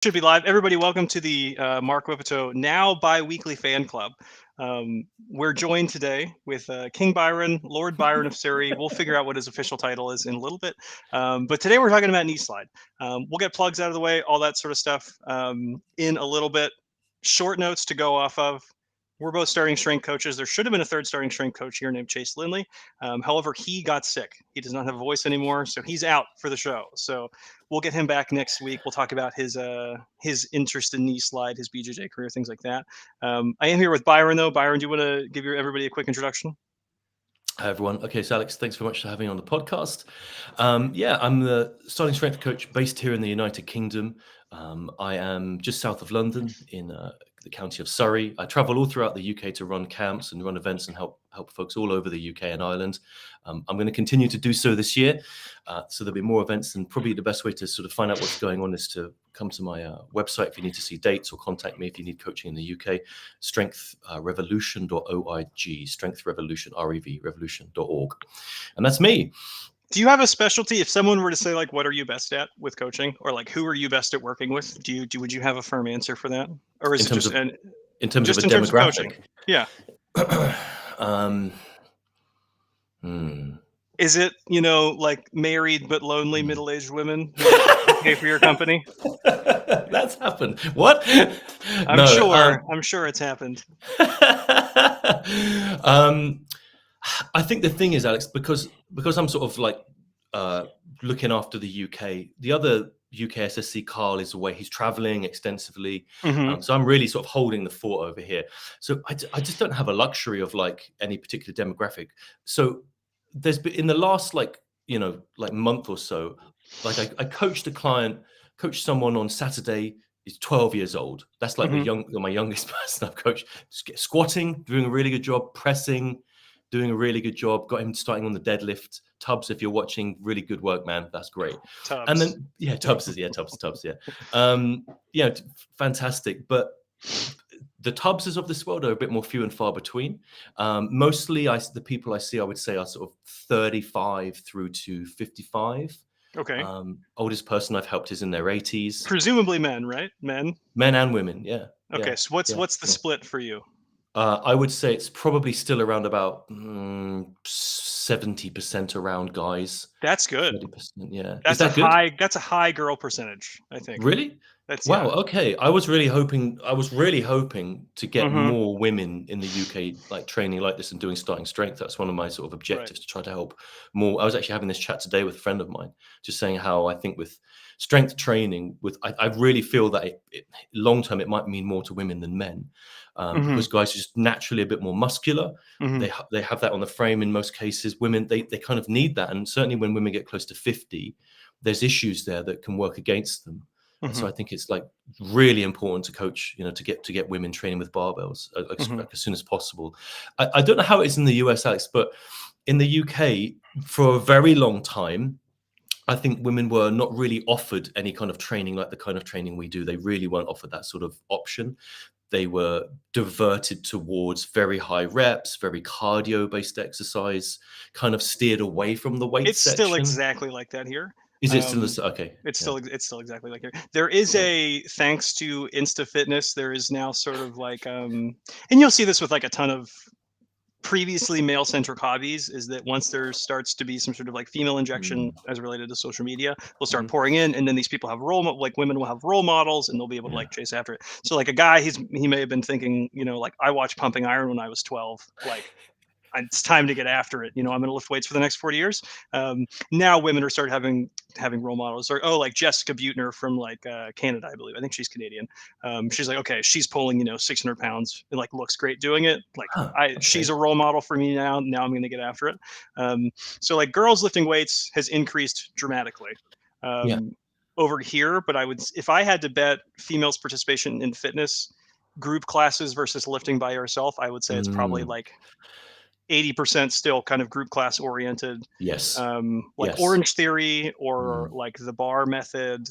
Should be live. Everybody, welcome to the Mark Whippito now bi-weekly fan club. We're joined today with King Byron, Lord Byron of Surrey. We'll figure out what his official title is in a little bit. But today we're talking about knee slide. We'll get plugs out of the way, all that sort of stuff in a little bit. Short notes to go off of. We're both starting strength coaches. There should have been a third starting strength coach here named Chase Lindley. However, he got sick. He does not have a voice anymore, so he's out for the show. So we'll get him back next week. We'll talk about his interest in knee slide, his BJJ career, things like that. I am here with Byron, though. Byron, do you want to give everybody a quick introduction? Hi, everyone. Okay, so Alex, thanks very much for having me on the podcast. I'm the starting strength coach based here in the United Kingdom. I am just south of London in the county of Surrey. I travel all throughout the UK to run camps and run events and help folks all over the UK and Ireland. I'm going to continue to do so this year. So there'll be more events, and probably the best way to sort of find out what's going on is to come to my website if you need to see dates, or contact me if you need coaching in the UK, strengthrevolution.org, strengthrevolution, R-E-V, revolution.org. And that's me. Do you have a specialty? If someone were to say, like, what are you best at with coaching, or like, who are you best at working with? Would you have a firm answer for that, or is it just in terms of a demographic? Yeah. Is it, like married but lonely middle-aged women who pay for your company? That's happened. What? I'm sure it's happened. I think the thing is, Alex, because I'm sort of like looking after the UK, the other UK SSC, Carl, is away. He's traveling extensively. So I'm really sort of holding the fort over here. So I just don't have a luxury of like any particular demographic. So there's been, in the last like month or so, like I coached someone on Saturday. He's 12 years old. That's like my youngest person I've coached. Squatting, doing a really good job. Pressing, doing a really good job. Got him starting on the deadlift. Tubbs, if you're watching, really good work, man. That's great. Tubbs. And then Tubbs. Fantastic. But the Tubbses of this world are a bit more few and far between. Mostly, the people I see, I would say, are sort of 35 through to 55. Okay. Oldest person I've helped is in their 80s. Presumably men, right? Men and women, yeah. Okay, so what's the split for you? I would say it's probably still around about 70% around guys. That's good. 30%, yeah. That's a high girl percentage, I think. Really? Wow. Yeah. Okay. I was really hoping to get more women in the UK like training like this and doing starting strength. That's one of my sort of objectives, to try to help more. I was actually having this chat today with a friend of mine, just saying how I think with strength training, I really feel that long term it might mean more to women than men, because guys are just naturally a bit more muscular. They have that on the frame in most cases. Women they kind of need that, and certainly when women get close to 50, there's issues there that can work against them. So I think it's like really important to coach, to get women training with barbells as soon as possible. I don't know how it is in the US, Alex, but in the UK for a very long time, I think women were not really offered any kind of training like the kind of training we do. They really weren't offered that sort of option. They were diverted towards very high reps, very cardio-based exercise, kind of steered away from the weight section. It's still exactly like that here. Is it still okay? It's still exactly like here. There is thanks to Insta Fitness, there is now sort of like and you'll see this with like a ton of previously male-centric hobbies, is that once there starts to be some sort of like female injection as related to social media, will start pouring in, and then these people have women will have role models, and they'll be able to like chase after it. So like a guy, he may have been thinking, like I watched Pumping Iron when I was 12, like it's time to get after it. I'm going to lift weights for the next 40 years. Now women are started having role models, or like Jessica Butner from like Canada, I believe. I think she's Canadian. She's like, okay, she's pulling 600 pounds and like looks great doing it. Like she's a role model for me now. Now I'm going to get after it. So like girls lifting weights has increased dramatically over here. But if I had to bet females' participation in fitness group classes versus lifting by yourself, I would say it's probably like 80% still kind of group class oriented. Yes. Orange Theory or like the bar method,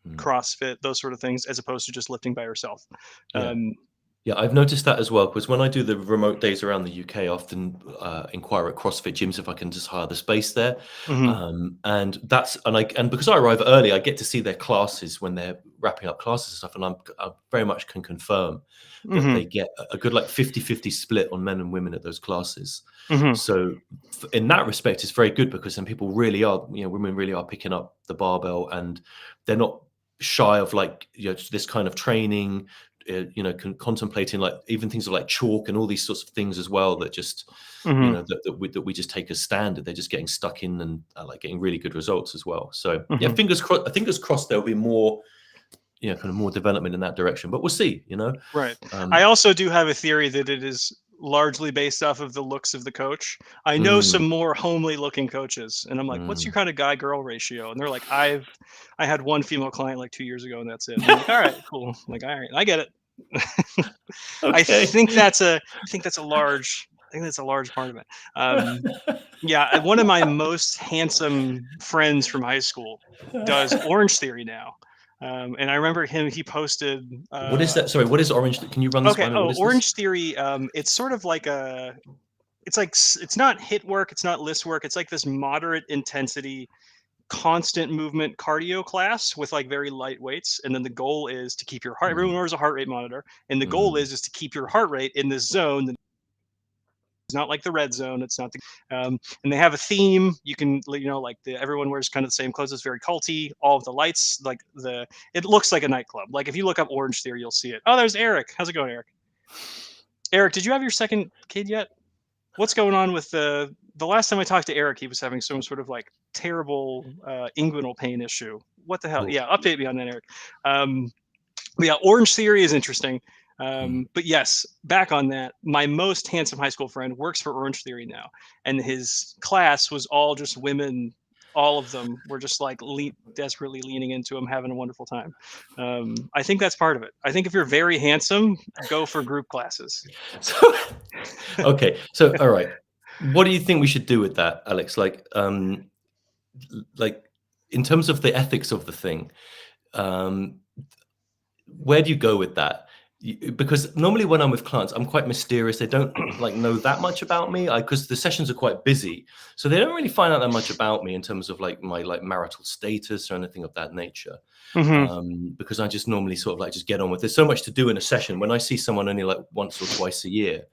CrossFit, those sort of things, as opposed to just lifting by yourself. Yeah, I've noticed that as well, because when I do the remote days around the UK, I often inquire at CrossFit gyms if I can just hire the space there, Hmm. and because I arrive early, I get to see their classes when they're wrapping up classes and stuff, and I very much can confirm that Hmm. they get a good like 50-50 split on men and women at those classes. Hmm. So in that respect, it's very good, because then people really are, women really are picking up the barbell, and they're not shy of like this kind of training, contemplating like even things like chalk and all these sorts of things as well, that just Hmm. that we just take as standard. They're just getting stuck in and like getting really good results as well. So yeah, Hmm. fingers crossed there'll be more, kind of more development in that direction, but we'll see. Right. I um also do have a theory that it is largely based off of the looks of the coach. I know mm, some more homely looking coaches, and I'm like, "What's your mm. kind of guy girl ratio?" And they're like, I had one female client like 2 years ago, and that's it." And I'm like, "All right, cool." I'm like, "All right, I get it." Okay. I think that's a large. I think that's a large part of it. Yeah, one of my most handsome friends from high school does Orange Theory now. And I remember him. He posted. What is that? Sorry, what is orange? Can you run this by Okay. me? What Oh, is this? Orange Theory. It's sort of like a. It's like it's not hit work. It's not list work. It's like this moderate intensity, constant movement cardio class with like very light weights. And then the goal is to keep your heart. Everyone Mm, wears a heart rate monitor, and the goal mm, is to keep your heart rate in this zone. It's not like the red zone. It's not the. And they have a theme. You can like everyone wears kind of the same clothes. It's very culty. All of the lights like the. It looks like a nightclub. Like if you look up Orange Theory, you'll see it. Oh, there's Eric. How's it going, Eric? Eric, did you have your second kid yet? What's going on with the last time I talked to Eric, he was having some sort of like terrible inguinal pain issue. What the hell? oh, Yeah, update me on that, Eric. But yeah, Orange Theory is interesting. mm. But yes, back on that, my most handsome high school friend works for Orange Theory now, and his class was all just women. All of them were just like desperately leaning into him, having a wonderful time. I think that's part of it. I think if you're very handsome, go for group classes. So, okay, so all right, what do you think we should do with that, Alex? Like in terms of the ethics of the thing, um, where do you go with that? Because normally when I'm with clients, I'm quite mysterious. They don't like know that much about me, because the sessions are quite busy, so they don't really find out that much about me in terms of like my like marital status or anything of that nature. Hmm. Because I just normally sort of like just get on with. There's so much to do in a session. When I see someone only like once or twice a year,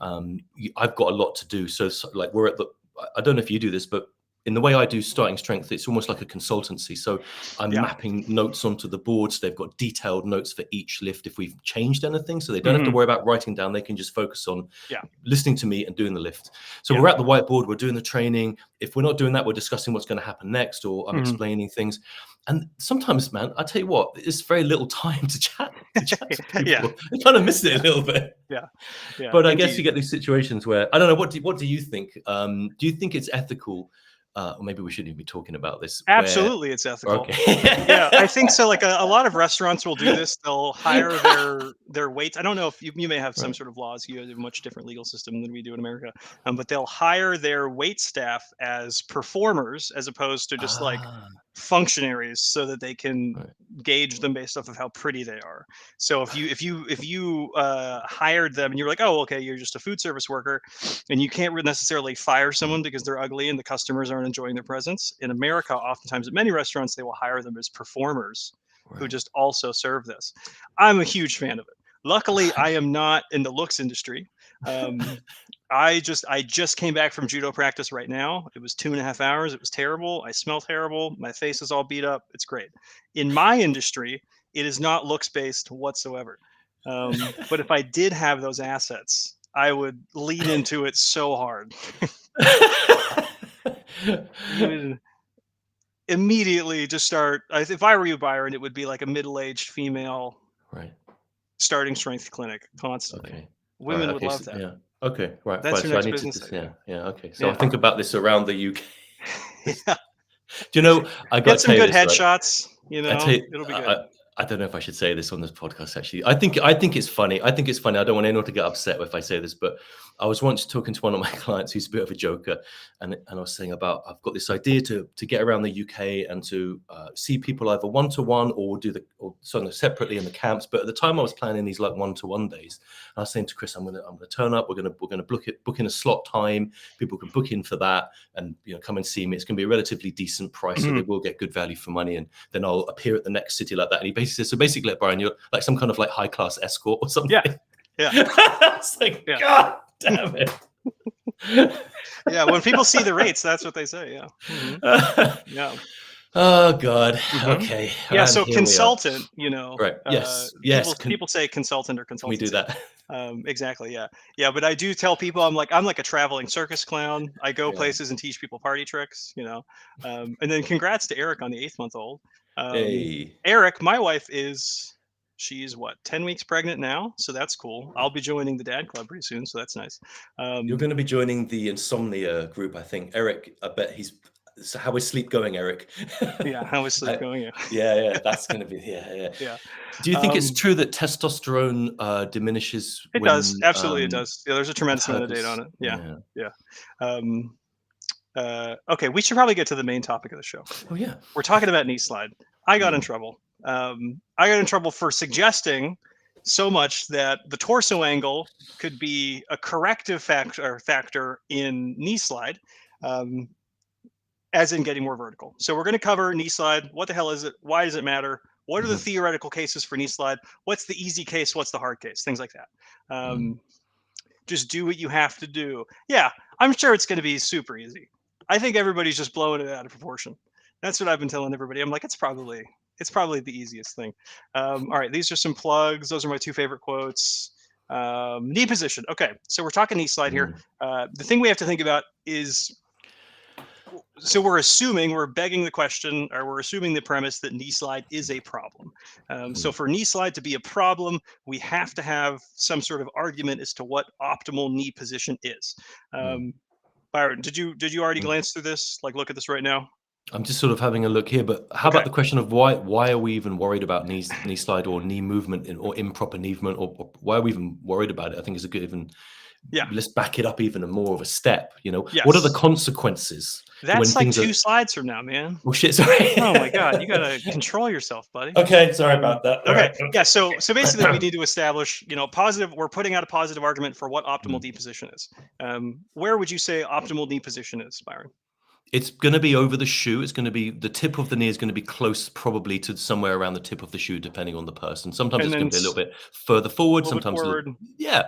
I've got a lot to do. So like we're at the. I don't know if you do this, but in the way I do starting strength, it's almost like a consultancy. So I'm Yeah. mapping notes onto the boards. They've got detailed notes for each lift if we've changed anything. So they don't have to Hmm. worry about writing down. They can just focus on Yeah. listening to me and doing the lift. So Yeah. we're at the whiteboard, we're doing the training. If we're not doing that, we're discussing what's going to happen next, or I'm Hmm. explaining things. And sometimes, man, I tell you what, it's very little time to chat to Yeah. people. I kind of miss it a little bit. Yeah. Yeah. But I guess you Indeed. get these situations where I don't know. What do you think? Do you think it's ethical? Or maybe we shouldn't even be talking about this. Where Absolutely, it's ethical. Yeah, I okay, think so. Like a lot of restaurants will do this. They'll hire their waits. I don't know if you may have some right. sort of laws. You have a much different legal system than we do in America. But they'll hire their wait staff as performers as opposed to just like Ah, functionaries, so that they can right. gauge them based off of how pretty they are. So if you hired them and you're like, oh, okay, you're just a food service worker, and you can't necessarily fire Mm, someone because they're ugly and the customers aren't enjoying their presence. In America, oftentimes at many restaurants, they will hire them as performers who right. just also serve this. I'm a huge fan of it. Luckily, I am not in the looks industry. Um, I just came back from judo practice right now. It was 2.5 hours. It was terrible. I smell terrible. My face is all beat up. It's great. In my industry, it is not looks based whatsoever. But if I did have those assets, I would lean into it so hard. You would immediately just start. If I were you, Byron, it would be like a middle-aged female Right. starting strength clinic constantly. Okay. All right. Women would Okay. love that. Yeah. Okay. Right. That's Fine. your So I next need to business just idea. yeah. Okay. So I'll Yeah. think about this around the UK. Yeah. Do you know? I got Get to some tell you good this, right? headshots. I tell you, It'll be good. I don't know if I should say this on this podcast, actually. I think it's funny. I think it's funny. I don't want anyone to get upset if I say this, but I was once talking to one of my clients who's a bit of a joker, and I was saying about, I've got this idea to get around the UK and to see people either one-to-one or something separately in the camps. But at the time I was planning these like one-to-one days. I was saying to Chris, I'm gonna turn up. We're gonna book in a slot time. People can book in for that, and come and see me. It's gonna be a relatively decent price, so they will get good value for money. And then I'll appear at the next city like that. And he basically said, so basically, Byron, you're like some kind of like high class escort or something. Yeah. It's like, God damn it. Yeah, when people see the rates, that's what they say. Yeah. Oh God. Okay. Yeah. So consultant, right. Yes. People say consultant or consultant. We do that. Exactly. Yeah. But I do tell people I'm like a traveling circus clown. I go places and teach people party tricks. And then congrats to Eric on the 8-month-old. Hey. Eric, my wife she's 10 weeks pregnant now, so that's cool. I'll be joining the dad club pretty soon, so that's nice. You're going to be joining the insomnia group, I think. Eric, I bet so how is sleep going, Eric? Yeah, how is sleep going? Yeah, that's going to be yeah. Do you think it's true that testosterone diminishes? It does, absolutely, it does. Yeah, there's a tremendous amount of data on it. Yeah. Okay, we should probably get to the main topic of the show. Oh yeah, we're talking about knee slide. I got in trouble. I got in trouble for suggesting so much that the torso angle could be a corrective factor in knee slide, as in getting more vertical. So we're going to cover knee slide. What the hell is it? Why does it matter? What are the theoretical cases for knee slide? What's the easy case? What's the hard case? Things like that. Just do what you have to do. Yeah, I'm sure it's going to be super easy. I think everybody's just blowing it out of proportion. That's what I've been telling everybody. I'm like, it's probably the easiest thing. All right, these are some plugs. Those are my 2 favorite quotes. Knee position. Okay, so we're talking knee slide here. The thing we have to think about is, so we're begging the question, or we're assuming the premise that knee slide is a problem. So for knee slide to be a problem, we have to have some sort of argument as to what optimal knee position is. Byron, did you already glance through this? Like, look at this right now. I'm just sort of having a look here, but how about the question of why are we even worried about knee slide or knee movement or improper knee movement, or why are we even worried about it? I think it's a good let's back it up even more of a step. What are the consequences? That's like 2 slides from now, man. Oh shit, sorry. Oh my God, you gotta control yourself, buddy. Okay, sorry about that. Okay, yeah. So basically, we need to establish, positive. We're putting out a positive argument for what optimal knee position is. Where would you say optimal knee position is, Byron? It's going to be over the shoe. It's going to be the tip of the knee is going to be close, probably to somewhere around the tip of the shoe, depending on the person. Sometimes it's going to be a little bit further forward. Sometimes forward. Yeah.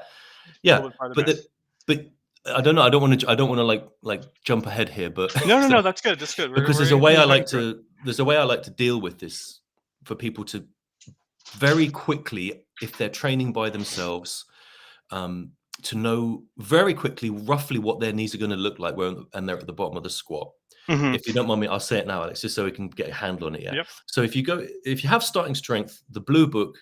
But I don't know. I don't want to like jump ahead here, but no, that's good. That's good. Because there's a way I like to deal with this for people to very quickly, if they're training by themselves, to know very quickly roughly what their knees are going to look like and they're at the bottom of the squat. If you don't mind me, I'll say it now, Alex, just so we can get a handle on it. Yeah. Yep. So if you have Starting Strength, the blue book,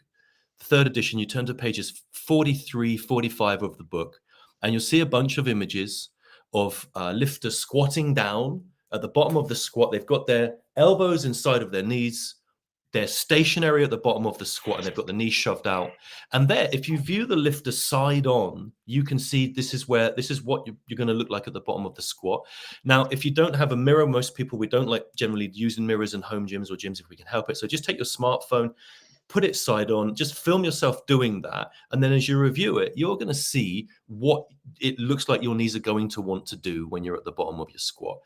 3rd edition, you turn to pages 43, 45 of the book, and you'll see a bunch of images of lifters squatting down at the bottom of the squat. They've got their elbows inside of their knees. They're stationary at the bottom of the squat, and they've got the knees shoved out. And there, if you view the lifter side on, you can see this is what you're going to look like at the bottom of the squat. Now, if you don't have a mirror, most people, we don't like generally using mirrors in home gyms or gyms if we can help it. So just take your smartphone, put it side on, just film yourself doing that. And then as you review it, you're going to see what it looks like your knees are going to want to do when you're at the bottom of your squat.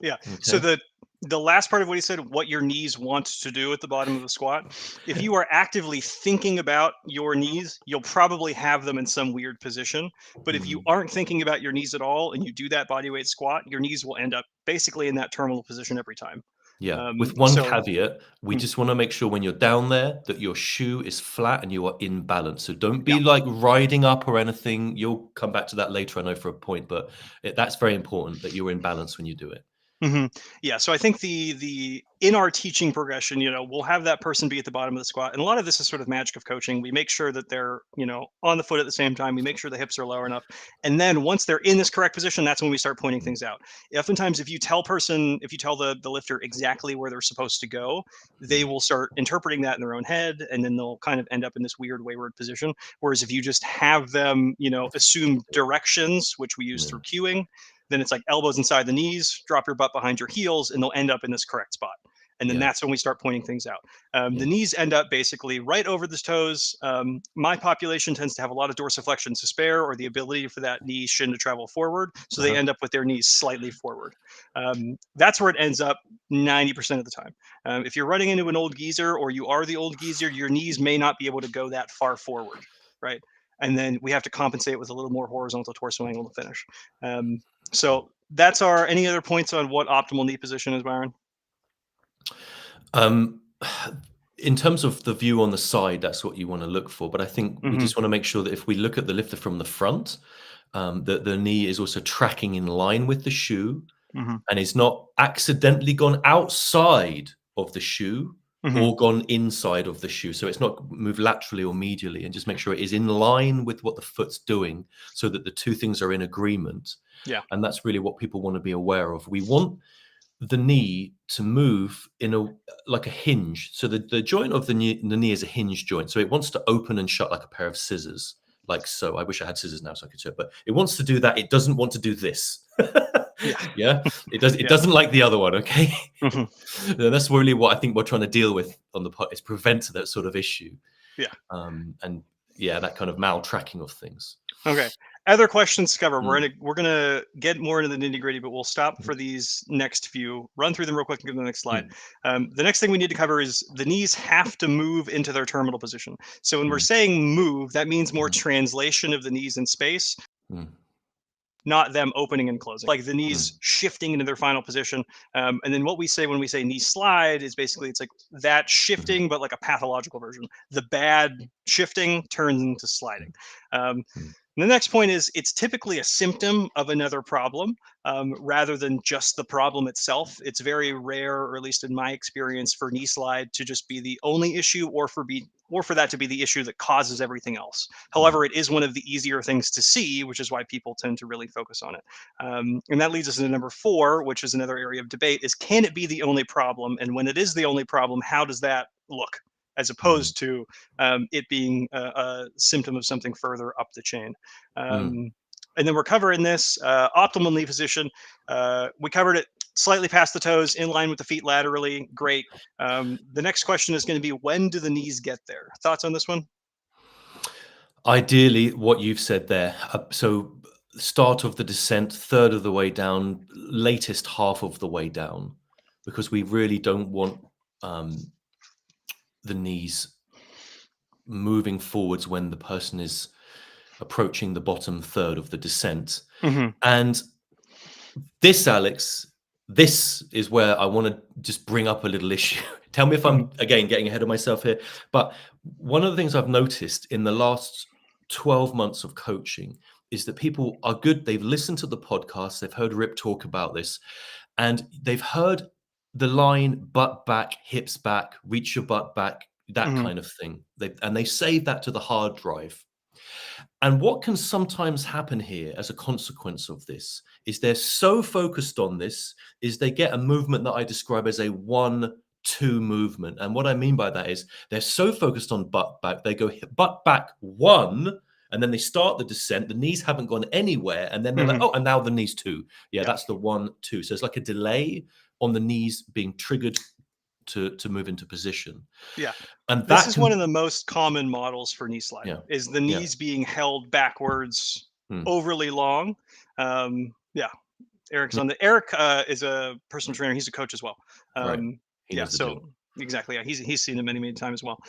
Yeah. Okay. So the last part of what he said, what your knees want to do at the bottom of the squat, if you are actively thinking about your knees, you'll probably have them in some weird position. But if you aren't thinking about your knees at all and you do that bodyweight squat, your knees will end up basically in that terminal position every time. Yeah. With one caveat, we just want to make sure when you're down there that your shoe is flat and you are in balance. So don't be like riding up or anything. You'll come back to that later, I know, for a point, but that's very important that you're in balance when you do it. Yeah, so I think the in our teaching progression, we'll have that person be at the bottom of the squat, and a lot of this is sort of magic of coaching. We make sure that they're on the foot at the same time. We make sure the hips are lower enough, and then once they're in this correct position, that's when we start pointing things out. Oftentimes, if you tell the lifter exactly where they're supposed to go, they will start interpreting that in their own head, and then they'll kind of end up in this weird wayward position. Whereas if you just have them, assume directions, which we use through cueing, then it's like elbows inside the knees, drop your butt behind your heels, and they'll end up in this correct spot. And then that's when we start pointing things out. The knees end up basically right over the toes. My population tends to have a lot of dorsiflexion to spare, or the ability for that knee shin to travel forward. So they end up with their knees slightly forward. That's where it ends up 90% of the time. If you're running into an old geezer, or you are the old geezer, your knees may not be able to go that far forward, right? And then we have to compensate with a little more horizontal torso angle to finish. So that's any other points on what optimal knee position is, Byron? In terms of the view on the side, that's what you want to look for. But I think we just want to make sure that if we look at the lifter from the front, that the knee is also tracking in line with the shoe and is not accidentally gone outside of the shoe or gone inside of the shoe. So it's not moved laterally or medially, and just make sure it is in line with what the foot's doing so that the two things are in agreement. Yeah. And that's really what people want to be aware of. We want the knee to move like a hinge. So the joint of the knee is a hinge joint. So it wants to open and shut like a pair of scissors, like so. I wish I had scissors now so I could show it, but it wants to do that. It doesn't want to do this. It doesn't like the other one. Okay. That's really what I think we're trying to deal with on the pod, is prevent that sort of issue. And that kind of mal-tracking of things. Okay. Other questions to cover. We're gonna get more into the nitty-gritty, but we'll stop for these next few. Run through them real quick and go to the next slide. The next thing we need to cover is the knees have to move into their terminal position. So when we're saying move, that means more translation of the knees in space, not them opening and closing, like the knees shifting into their final position. And then what we say when we say knee slide is basically it's like that shifting, but like a pathological version. The bad shifting turns into sliding. The next point is it's typically a symptom of another problem rather than just the problem itself. It's very rare, or at least in my experience, for knee slide to just be the only issue, or for that to be the issue that causes everything else. However, it is one of the easier things to see, which is why people tend to really focus on it. And that leads us into number 4, which is another area of debate, is can it be the only problem? And when it is the only problem, how does that look? As opposed to it being a symptom of something further up the chain. And then we're covering this optimal knee position. We covered it slightly past the toes, in line with the feet laterally. Great. The next question is going to be, when do the knees get there? Thoughts on this one? Ideally, what you've said there. So start of the descent, third of the way down, latest half of the way down, because we really don't want the knees moving forwards when the person is approaching the bottom third of the descent. And this, Alex, this is where I want to just bring up a little issue. Tell me if I'm, again, getting ahead of myself here. But one of the things I've noticed in the last 12 months of coaching is that people are good. They've listened to the podcast. They've heard Rip talk about this. And they've heard the line, butt back, hips back, reach your butt back, that kind of thing. They save that to the hard drive. And what can sometimes happen here as a consequence of this is they're so focused on this, is they get a movement that I describe as a 1-2 movement. And what I mean by that is they're so focused on butt back, they go butt back 1, and then they start the descent. The knees haven't gone anywhere. And then they're like, oh, and now the knees 2. Yeah, that's the 1-2. So it's like a delay on the knees being triggered to move into position. Yeah. And this is one of the most common models for knee slide, is the knees being held backwards overly long. Eric's on the Eric is a personal trainer. He's a coach as well. Exactly. Yeah, he's seen it many times as well.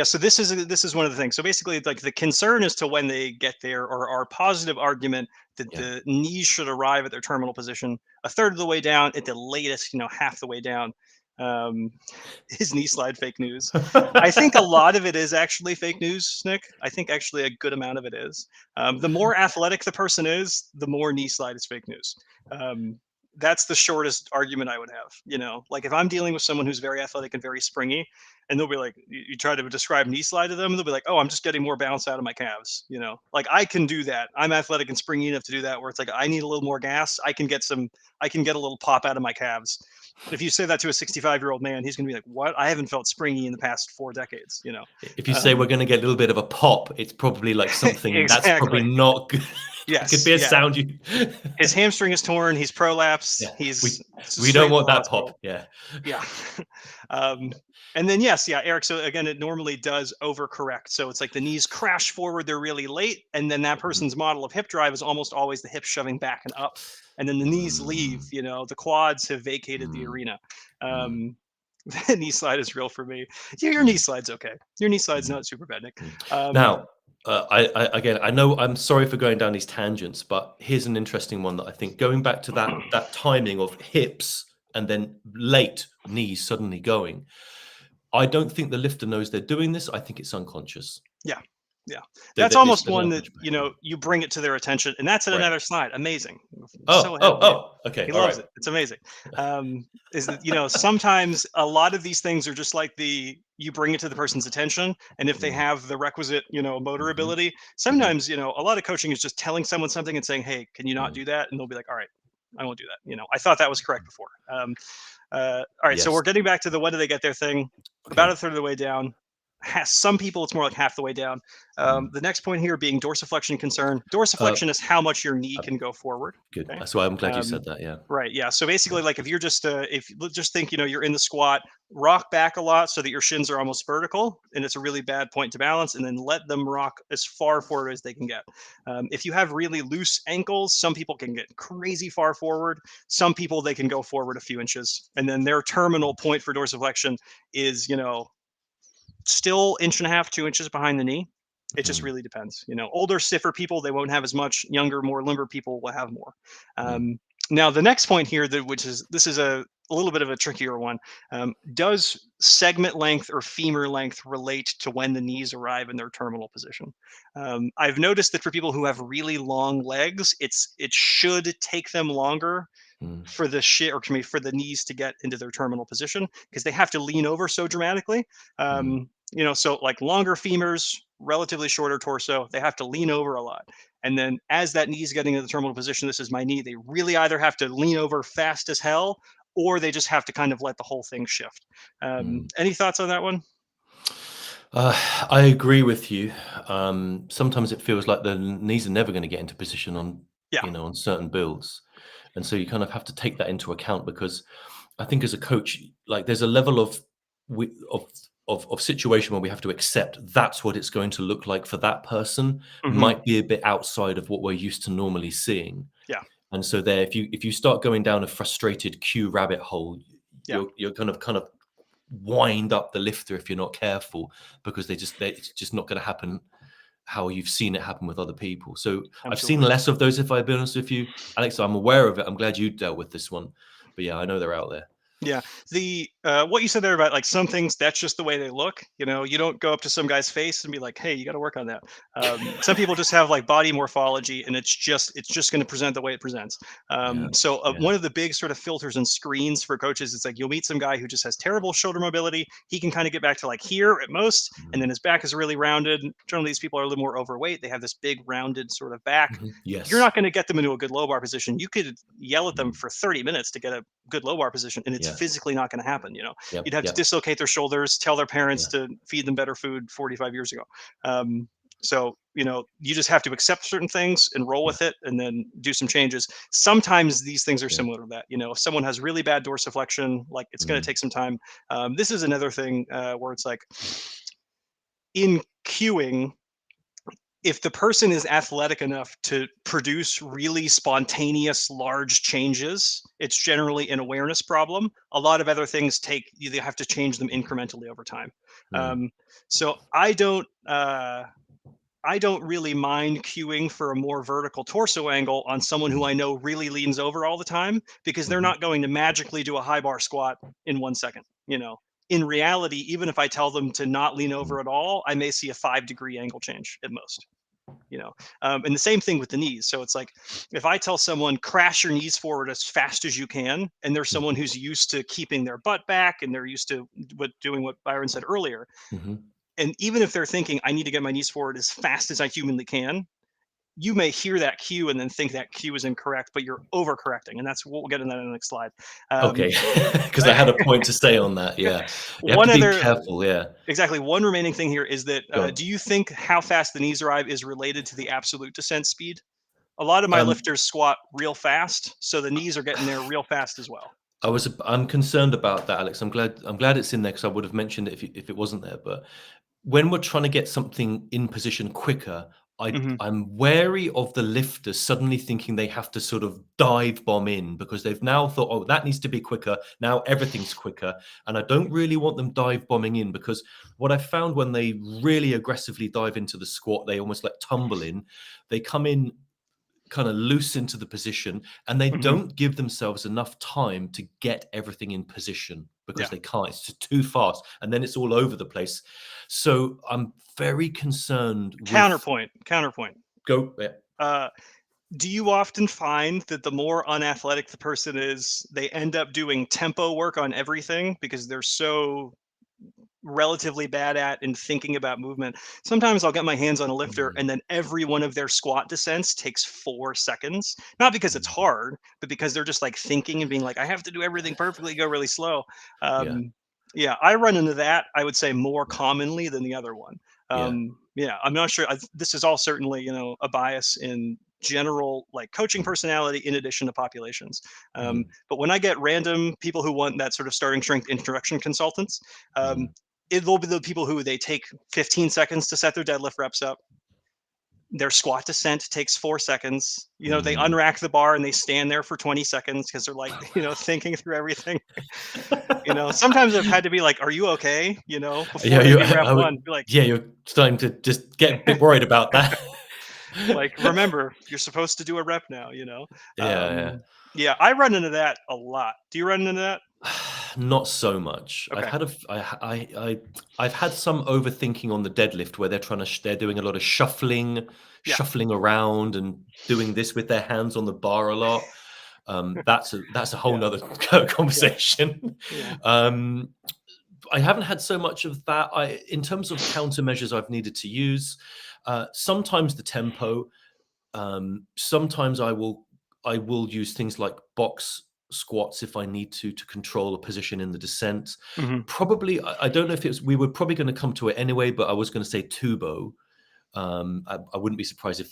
So this is one of the things. So basically, like, the concern as to when they get there, or our positive argument that the knees should arrive at their terminal position a third of the way down, at the latest, half the way down. Is knee slide fake news? I think a lot of it is actually fake news, Nick. I think actually a good amount of it is. The more athletic the person is, the more knee slide is fake news. that's the shortest argument I would have. You know, like if I'm dealing with someone who's very athletic and very springy, and they'll be like, you try to describe knee slide to them, and they'll be like, oh, I'm just getting more bounce out of my calves. You know, like I can do that. I'm athletic and springy enough to do that. Where it's like I need a little more gas. I can get a little pop out of my calves. If you say that to a 65-year-old man, he's going to be like, what? I haven't felt springy in the past 4 decades. You know, if you say we're going to get a little bit of a pop, it's probably like something that's probably not good. Yes, it could be a sound you. His hamstring is torn. He's prolapsed. Yeah. He's we don't want that pop. Yeah. And then Eric. So again, it normally does overcorrect. So it's like the knees crash forward. They're really late, and then that person's model of hip drive is almost always the hips shoving back and up, and then the knees leave. You know, the quads have vacated the arena. The knee slide is real for me. Yeah, your knee slide's okay. Your knee slide's not super bad, Nick. Now, I know I'm sorry for going down these tangents, but here's an interesting one that I think going back to that timing of hips and then late knees suddenly going. I don't think the lifter knows they're doing this. I think it's unconscious. Yeah. That's almost one that, you know, you bring it to their attention, and that's in another slide. Amazing. Okay. He loves it. It's amazing. Is that, you know, sometimes a lot of these things are just like you bring it to the person's attention, and if they have the requisite, you know, motor ability, sometimes, you know, a lot of coaching is just telling someone something and saying, hey, can you not do that? And they'll be like, all right, I won't do that. You know, I thought that was correct before. All right. So we're getting back to the when do they get their thing? About a third of the way down. Some people, it's more like half the way down. The next point here being dorsiflexion concern. Dorsiflexion is how much your knee can go forward. Good. Okay? That's why I'm glad you said that. Yeah. Right. Yeah. So basically, like if you're just if you just think, you know, you're in the squat, rock back a lot so that your shins are almost vertical, and it's a really bad point to balance, and then let them rock as far forward as they can get. If you have really loose ankles, some people can get crazy far forward. Some people, they can go forward a few inches, and then their terminal point for dorsiflexion is, you know, still 1.5 to 2 inches behind the knee. It just really depends. You know, older, stiffer people, they won't have as much. Younger, more limber people will have more. Now, the next point here, this is a little bit of a trickier one. Does segment length or femur length relate to when the knees arrive in their terminal position? I've noticed that for people who have really long legs, it should take them longer for the knees to get into their terminal position, because they have to lean over so dramatically. You know, so like longer femurs, relatively shorter torso, they have to lean over a lot. And then as that knee's getting into the terminal position, this is my knee, they really either have to lean over fast as hell, or they just have to kind of let the whole thing shift. Any thoughts on that one? I agree with you. Sometimes it feels like the knees are never going to get into position on, you know, on certain builds. And so you kind of have to take that into account, because I think as a coach, like there's a level of situation where we have to accept that's what it's going to look like for that person. Might be a bit outside of what we're used to normally seeing. Yeah. And so there, if you start going down a frustrated cue rabbit hole, you're kind of wind up the lifter if you're not careful, because it's just not going to happen how you've seen it happen with other people. So I've seen less of those, if I've been honest with you, Alex. I'm aware of it. I'm glad you dealt with this one, but yeah, I know they're out there. Yeah. The what you said there about like some things, that's just the way they look. You know, you don't go up to some guy's face and be like, hey, you got to work on that. Some people just have like body morphology, and it's just going to present the way it presents. One of the big sort of filters and screens for coaches is like, you'll meet some guy who just has terrible shoulder mobility. He can kind of get back to like here at most, and then his back is really rounded. Generally, these people are a little more overweight. They have this big rounded sort of back. Yes. You're not going to get them into a good low bar position. You could yell at them for 30 minutes to get a good low bar position, and it's physically not going to happen. You know, you'd have to dislocate their shoulders, tell their parents to feed them better food 45 years ago. So, you know, you just have to accept certain things and roll with it, and then do some changes. Sometimes these things are similar to that. You know, if someone has really bad dorsiflexion, like it's going to take some time. This is another thing where it's like in cueing, if the person is athletic enough to produce really spontaneous large changes, it's generally an awareness problem. A lot of other things you have to change them incrementally over time. So I don't really mind cueing for a more vertical torso angle on someone who I know really leans over all the time, because they're not going to magically do a high bar squat in 1 second. You know, in reality, even if I tell them to not lean over at all, I may see a 5-degree angle change at most. And the same thing with the knees. So it's like, if I tell someone crash your knees forward as fast as you can, and there's someone who's used to keeping their butt back and they're used to doing what Byron said earlier, and even if they're thinking I need to get my knees forward as fast as I humanly can, you may hear that cue and then think that cue is incorrect, but you're overcorrecting, and that's what we'll get in that in the next slide. Okay, because I had a point to say on that. Yeah, you have One to be other careful. Yeah, exactly. One remaining thing here is that Go on. do you think how fast the knees arrive is related to the absolute descent speed? A lot of my lifters squat real fast, so the knees are getting there real fast as well. I'm concerned about that, Alex. I'm glad it's in there, because I would have mentioned it if it wasn't there. But when we're trying to get something in position quicker, I'm wary of the lifters suddenly thinking they have to sort of dive bomb in, because they've now thought, oh, that needs to be quicker. Now everything's quicker. And I don't really want them dive bombing in, because what I found when they really aggressively dive into the squat, they almost like tumble in. They come in kind of loose into the position, and they don't give themselves enough time to get everything in position, because they can't. It's just too fast, and then it's all over the place. So I'm very concerned. Counterpoint. Go. Yeah. Do you often find that the more unathletic the person is, they end up doing tempo work on everything because they're so relatively bad at and thinking about movement? Sometimes I'll get my hands on a lifter and then every one of their squat descents takes 4 seconds, not because it's hard, but because they're just like thinking and being like, I have to do everything perfectly, go really slow. Yeah, I run into that, I would say, more commonly than the other one. Yeah, I'm not sure. This is all certainly, a bias in general, like coaching personality in addition to populations. But when I get random people who want that sort of starting strength introduction consultants, it'll be the people who they take 15 seconds to set their deadlift reps up. Their squat descent takes 4 seconds. They unrack the bar and they stand there for 20 seconds because they're like, thinking through everything. Sometimes I've had to be like, are you okay? Before they do rep one, be like, you're starting to just get a bit worried about that. Like, remember, you're supposed to do a rep now, Yeah, I run into that a lot. Do you run into that? Not so much. Okay. I've had some overthinking on the deadlift, where they're doing a lot of shuffling around and doing this with their hands on the bar a lot. That's a whole nother conversation. I haven't had so much of that. In terms of countermeasures I've needed to use, sometimes the tempo. Sometimes I will use things like box squats if I need to control a position in the descent. Probably, I don't know if we were probably going to come to it anyway, but I was going to say tubo. I wouldn't be surprised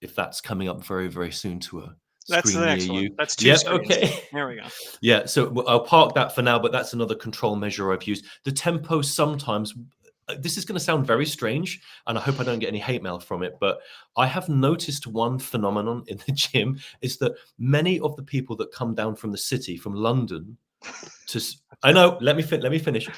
if that's coming up very, very soon to a That's screen the next near one. you. That's 2 screens. Okay. There we go. Yeah, so I'll park that for now, but that's another control measure I've used. The tempo sometimes, this is going to sound very strange, and I hope I don't get any hate mail from it, but I have noticed one phenomenon in the gym is that many of the people that come down from the city, from London, I know, let me finish.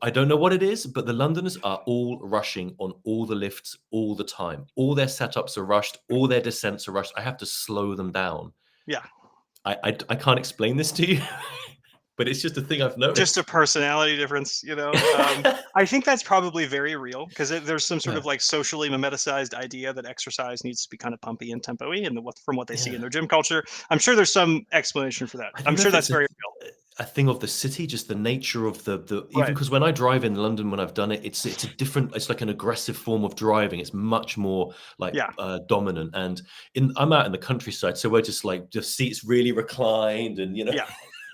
I don't know what it is, but the Londoners are all rushing on all the lifts all the time. All their setups are rushed, all their descents are rushed. I have to slow them down. Yeah. I can't explain this to you. But it's just a thing I've noticed. Just a personality difference, I think that's probably very real, because there's some sort of like socially mimeticized idea that exercise needs to be kind of pumpy and tempo-y, and from what they see in their gym culture. I'm sure there's some explanation for that. I'm sure that's very real. A thing of the city, just the nature of the even because when I drive in London, when I've done it, it's a different, it's like an aggressive form of driving. It's much more like dominant. And I'm out in the countryside, so we're just like the seats really reclined, and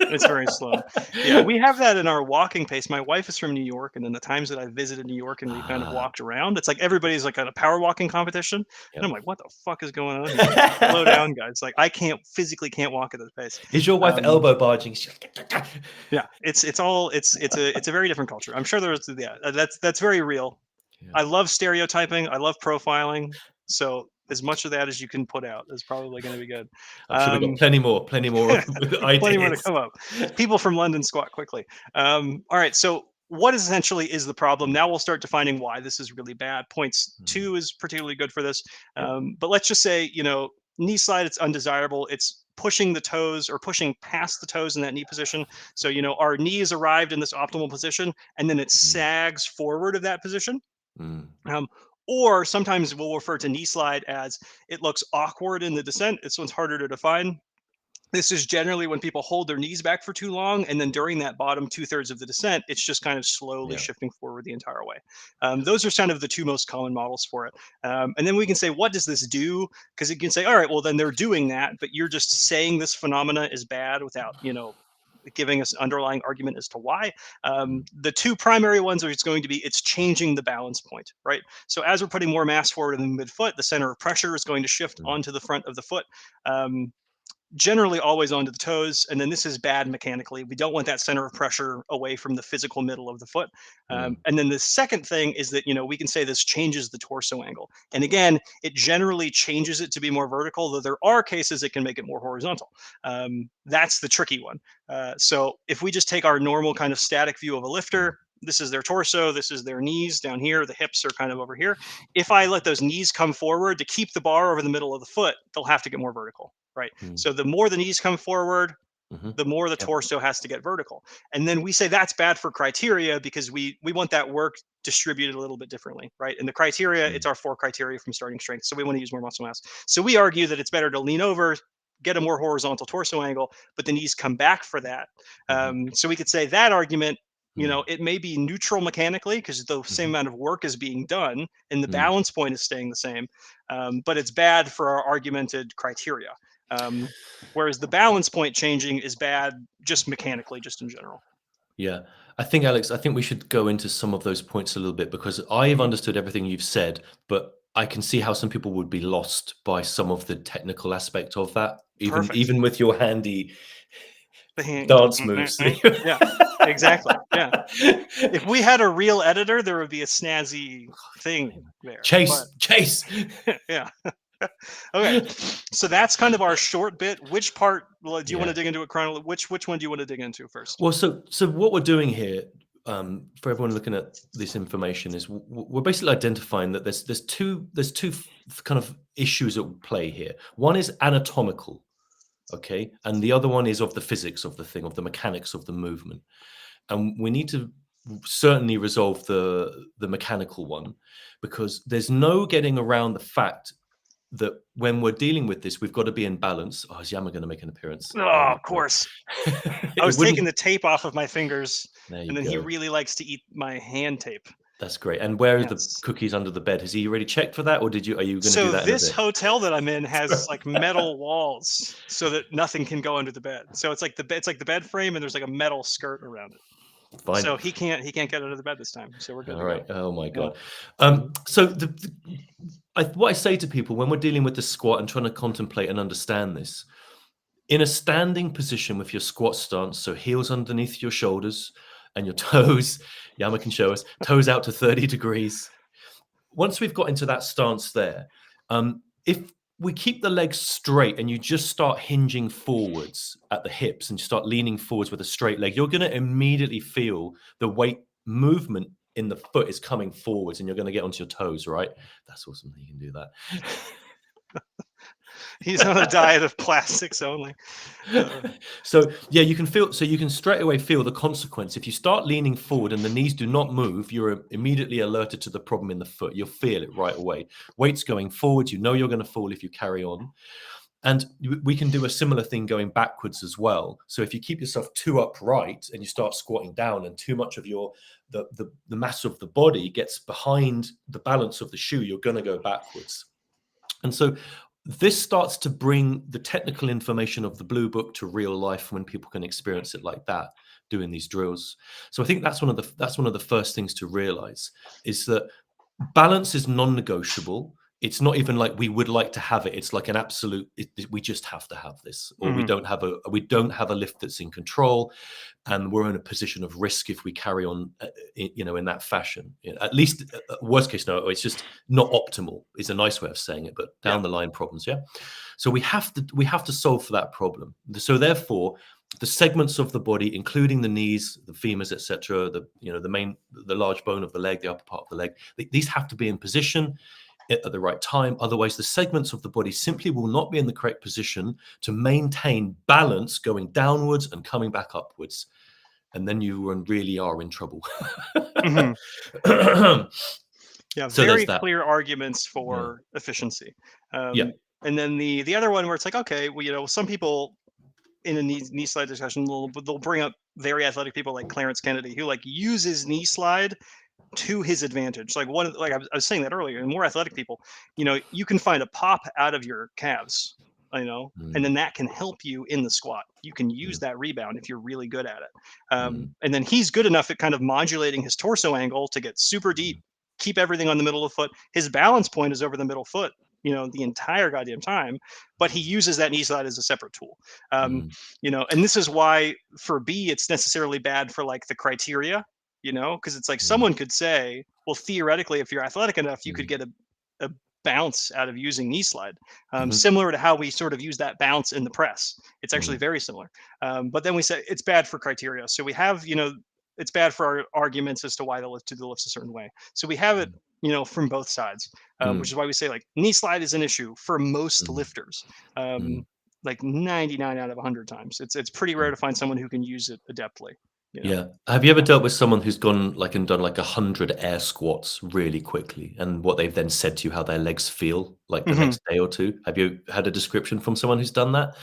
it's very slow. Yeah, we have that in our walking pace. My wife is from New York, and then the times that I visited New York and we kind of walked around, it's like everybody's like at a power walking competition. And I'm like, what the fuck is going on here? Slow down, guys. Like, I physically can't walk at this pace. Is your wife elbow barging? Yeah, it's a very different culture. I'm sure that's very real. I love stereotyping. I love profiling. So as much of that as you can put out is probably going to be good. I'm sure we've got plenty more ideas. Plenty more to come up. People from London squat quickly. All right, so what essentially is the problem? Now we'll start defining why this is really bad. Points 2 is particularly good for this. But let's just say, knee slide, it's undesirable. It's pushing the toes or pushing past the toes in that knee position. So, our knees arrived in this optimal position, and then it sags forward of that position. Or sometimes we'll refer to knee slide as it looks awkward in the descent. This one's harder to define. This is generally when people hold their knees back for too long, and then during that bottom 2/3 of the descent, it's just kind of slowly shifting forward the entire way. Those are kind of the two most common models for it. And then we can say, what does this do? Because you can say, all right, well, then they're doing that, but you're just saying this phenomena is bad without, giving us an underlying argument as to why. The two primary ones are it's going to be it's changing the balance point, right? So as we're putting more mass forward in the midfoot, the center of pressure is going to shift onto the front of the foot. Generally always onto the toes, and then this is bad mechanically. We don't want that center of pressure away from the physical middle of the foot. And then the second thing is that we can say this changes the torso angle, and again, it generally changes it to be more vertical, though there are cases it can make it more horizontal. That's the tricky one. So if we just take our normal kind of static view of a lifter, this is their torso, this is their knees down here, the hips are kind of over here. If I let those knees come forward to keep the bar over the middle of the foot, they'll have to get more vertical, right? So the more the knees come forward, the more the torso has to get vertical. And then we say that's bad for criteria because we want that work distributed a little bit differently, right? And the criteria, it's our 4 criteria from starting strength. So we want to use more muscle mass. So we argue that it's better to lean over, get a more horizontal torso angle, but the knees come back for that. So we could say that argument, it may be neutral mechanically because the same amount of work is being done and the balance point is staying the same, but it's bad for our argumented criteria. Whereas the balance point changing is bad just mechanically, just in general. Yeah. I think, Alex, we should go into some of those points a little bit because I've understood everything you've said, but I can see how some people would be lost by some of the technical aspect of that, even with your handy dance moves. Yeah, exactly. Yeah. If we had a real editor, there would be a snazzy thing there. Chase. Yeah. Okay. So that's kind of our short bit. Which part do you want to dig into it chronologically? Which one do you want to dig into first? Well, so what we're doing here, for everyone looking at this information, is we're basically identifying that there's two kind of issues at play here. One is anatomical, okay, and the other one is of the physics of the thing, of the mechanics of the movement, and we need to certainly resolve the mechanical one because there's no getting around the fact that when we're dealing with this, we've got to be in balance. Oh, is Yama going to make an appearance? Oh, of course. I was taking the tape off of my fingers, and then he really likes to eat my hand tape. That's great. And where are the cookies under the bed? Has he already checked for that, or are you going to do that? So this hotel that I'm in has like metal walls, so that nothing can go under the bed. So it's like the bed frame, and there's like a metal skirt around it. Fine. So he can't get under the bed this time. So we're good. All right. Oh my god. So what I say to people when we're dealing with the squat and trying to contemplate and understand this, in a standing position with your squat stance, so heels underneath your shoulders and your toes, Yama can show us, toes out to 30 degrees. Once we've got into that stance there, if we keep the legs straight and you just start hinging forwards at the hips and you start leaning forwards with a straight leg, you're going to immediately feel the weight movement in the foot is coming forwards and you're going to get onto your toes, right? That's awesome that you can do that. He's on a diet of plastics only. So yeah, you can straight away feel the consequence. If you start leaning forward and the knees do not move, you're immediately alerted to the problem in the foot. You'll feel it right away. Weight's going forward. You know you're going to fall if you carry on. And we can do a similar thing going backwards as well. So if you keep yourself too upright and you start squatting down and too much of the mass of the body gets behind the balance of the shoe, you're going to go backwards. And so this starts to bring the technical information of the blue book to real life when people can experience it like that, doing these drills. So I think that's one of the first things to realize is that balance is non-negotiable. It's not even like we would like to have it. It's like an absolute. We just have to have this, or we don't have a lift that's in control, and we're in a position of risk if we carry on, in that fashion. At least, worst case scenario, it's just not optimal. Is a nice way of saying it, but down the line problems. Yeah, so we have to solve for that problem. So therefore, the segments of the body, including the knees, the femurs, etc., the large bone of the leg, the upper part of the leg, these have to be in position at the right time. Otherwise, the segments of the body simply will not be in the correct position to maintain balance going downwards and coming back upwards. And then you really are in trouble. Yeah, So there's very that. clear arguments Yeah. for efficiency. Yeah. And then the other one where it's like, okay, well, some people in a knee slide discussion, they'll bring up very athletic people like Clarence Kennedy, who like uses knee slide to his advantage. Like I was saying that earlier, and more athletic people, you can find a pop out of your calves, and then that can help you in the squat. You can use that rebound if you're really good at it. And then he's good enough at kind of modulating his torso angle to get super deep, keep everything on the middle of the foot. His balance point is over the middle foot, the entire goddamn time, but he uses that knee slide as a separate tool. And this is why for B, it's necessarily bad for like the criteria, because it's like someone could say, well, theoretically, if you're athletic enough, you could get a bounce out of using knee slide, similar to how we sort of use that bounce in the press. It's actually very similar. But then we say it's bad for criteria. So we have, it's bad for our arguments as to why the lift to the lifts a certain way. So we have it, from both sides, which is why we say like knee slide is an issue for most lifters. Like 99 out of 100 times. It's pretty rare to find someone who can use it adeptly. Yeah. Have you ever dealt with someone who's gone like and done like 100 air squats really quickly, and what they've then said to you how their legs feel like the next day or two? Have you had a description from someone who's done that?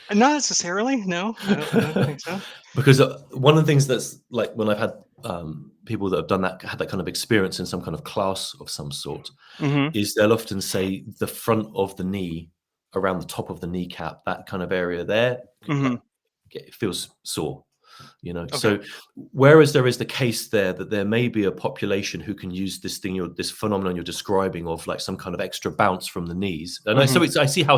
Not necessarily. No, I don't think so. Because one of the things that's like when I've had people that have done that, had that kind of experience in some kind of class of some sort, is they'll often say the front of the knee, around the top of the kneecap, that kind of area there, it feels sore. Okay. So whereas there is the case there that there may be a population who can use this phenomenon you're describing of like some kind of extra bounce from the knees, and I see how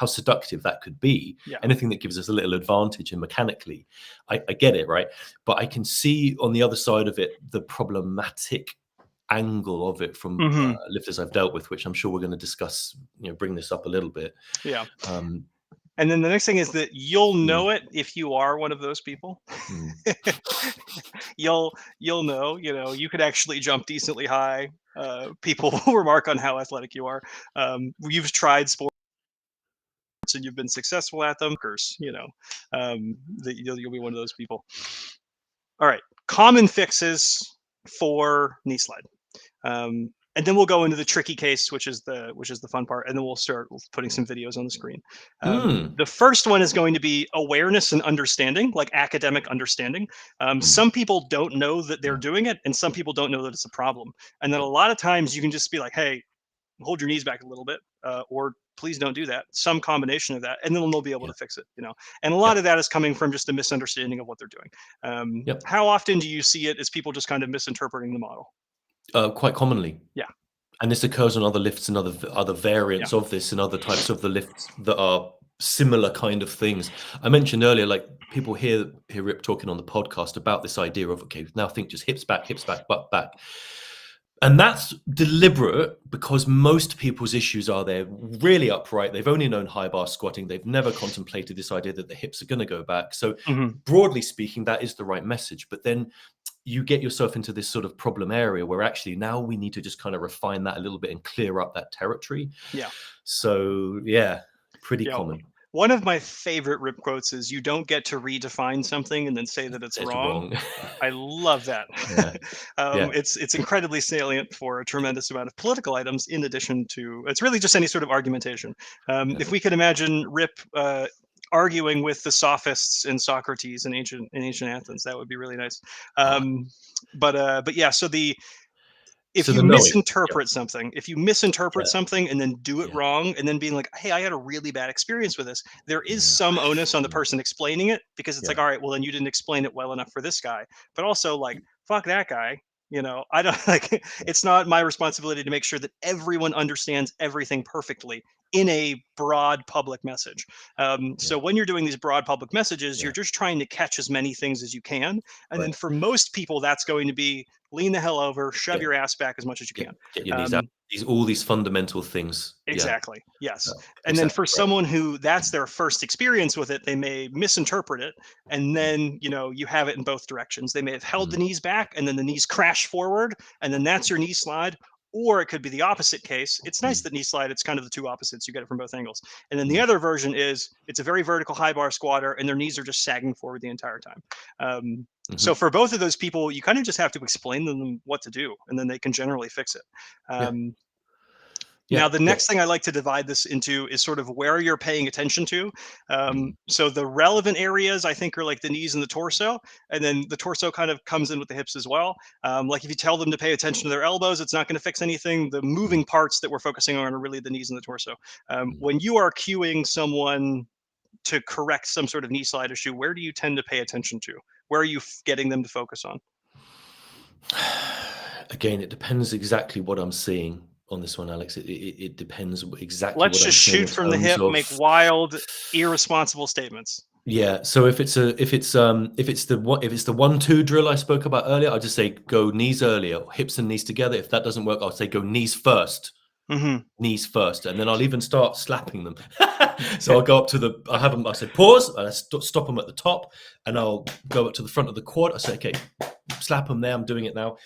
seductive that could be. Anything that gives us a little advantage and mechanically, I get it, right? But I can see on the other side of it the problematic angle of it from lifters I've dealt with, which I'm sure we're going to discuss, bring this up a little bit. And then the next thing is that you'll know it if you are one of those people. You'll know, you could actually jump decently high. People will remark on how athletic you are. You've tried sports and you've been successful at them. That you'll be one of those people. All right, common fixes for knee slide. And then we'll go into the tricky case, which is the fun part, and then we'll start putting some videos on the screen. The first one is going to be awareness and understanding, like academic understanding. Some people don't know that they're doing it, and some people don't know that it's a problem. And then a lot of times you can just be like, hey, hold your knees back a little bit, or please don't do that. Some combination of that, and then they'll be able to fix it. And a lot of that is coming from just a misunderstanding of what they're doing. How often do you see it as people just kind of misinterpreting the model? Quite commonly. Yeah. And this occurs on other lifts and other variants of this and other types of the lifts that are similar kind of things. I mentioned earlier, like people hear Rip talking on the podcast about this idea of, okay, now think just hips back, butt back. And that's deliberate because most people's issues are they're really upright. They've only known high bar squatting. They've never contemplated this idea that the hips are going to go back. So broadly speaking, that is the right message. But then you get yourself into this sort of problem area where actually now we need to just kind of refine that a little bit and clear up that territory. So pretty common. One of my favorite Rip quotes is, "You don't get to redefine something and then say that it's wrong." I love that. It's incredibly salient for a tremendous amount of political items, in addition to, it's really just any sort of argumentation. If we could imagine Rip arguing with the sophists in Socrates in ancient Athens, that would be really nice. But yeah, so if you misinterpret something, something and then do it wrong, and then being like, hey, I had a really bad experience with this, there is some onus on the person explaining it, because it's like, all right, well, then you didn't explain it well enough for this guy. But also, like, fuck that guy. I don't like, it's not my responsibility to make sure that everyone understands everything perfectly in a broad public message. So when you're doing these broad public messages, you're just trying to catch as many things as you can. And then for most people, that's going to be lean the hell over, shove your ass back as much as you can. Get your knees out. All these fundamental things. Exactly. Yes. And then for someone who that's their first experience with it, they may misinterpret it. And then, you have it in both directions. They may have held the knees back and then the knees crash forward. And then that's your knee slide. Or it could be the opposite case. It's nice that knee slide, it's kind of the two opposites. You get it from both angles. And then the other version is it's a very vertical high bar squatter and their knees are just sagging forward the entire time. So for both of those people, you kind of just have to explain them what to do, and then they can generally fix it. Now, the next thing I like to divide this into is sort of where you're paying attention to. So the relevant areas, I think, are like the knees and the torso. And then the torso kind of comes in with the hips as well. Like if you tell them to pay attention to their elbows, it's not going to fix anything. The moving parts that we're focusing on are really the knees and the torso. When you are cueing someone to correct some sort of knee slide issue, where do you tend to pay attention to? Where are you getting them to focus on? Again, it depends exactly what I'm seeing on this one, Alex. It depends exactly. Let's just shoot from the hip, make wild, irresponsible statements. Yeah. So if it's the 1-2 drill I spoke about earlier, I'll just say go knees earlier, hips and knees together. If that doesn't work, I'll say go knees first. Knees first, and then I'll even start slapping them. So I'll go up to I say pause, I stop them at the top, and I'll go up to the front of the quad. I say, okay, slap them there. I'm doing it now.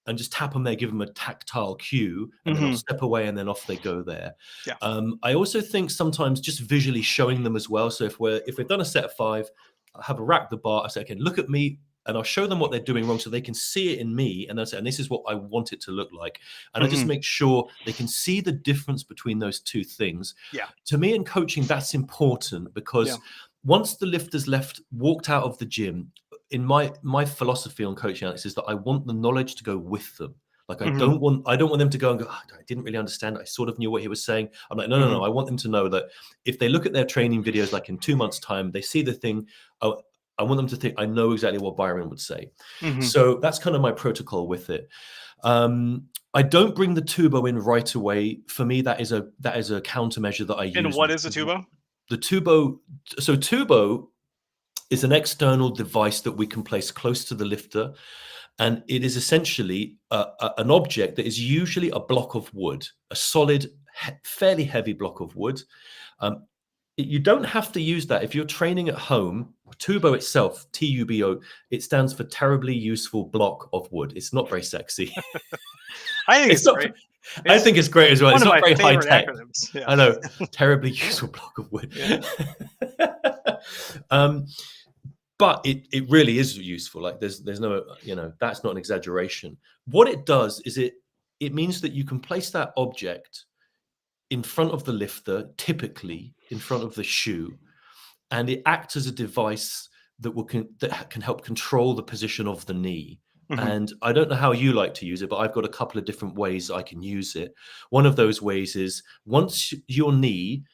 And just tap them there, give them a tactile cue, and then I'll step away, and then off they go there. I also think sometimes just visually showing them as well. So if we've done a set of 5, I have a rack the bar. I say, okay, look at me, and I'll show them what they're doing wrong, so they can see it in me, and they'll say, and this is what I want it to look like. And I just make sure they can see the difference between those two things. To me, in coaching, that's important because once the lifter's walked out of the gym, in my philosophy on coaching, Alex, is that I want the knowledge to go with them. Like I don't want them to go and go, oh, I didn't really understand. I sort of knew what he was saying. I'm like, no. I want them to know that if they look at their training videos, like in 2 months' time, they see the thing. Oh, I want them to think I know exactly what Byron would say. So that's kind of my protocol with it. I don't bring the tubo in right away. For me, that is a countermeasure that I use. And what is a tubo? The tubo. So tubo is an external device that we can place close to the lifter, and it is essentially an object that is usually a block of wood, a solid, fairly heavy block of wood. You don't have to use that if you're training at home. Tubo itself, TUBO, it stands for terribly useful block of wood. It's not very sexy. I think it's great. I think it's great as well. It's not very high tech. Yeah. I know, terribly useful block of wood. But it really is useful. Like there's no, that's not an exaggeration. What it does is it means that you can place that object in front of the lifter, typically in front of the shoe, and it acts as a device that can help control the position of the knee. And I don't know how you like to use it, but I've got a couple of different ways I can use it. One of those ways is once your knee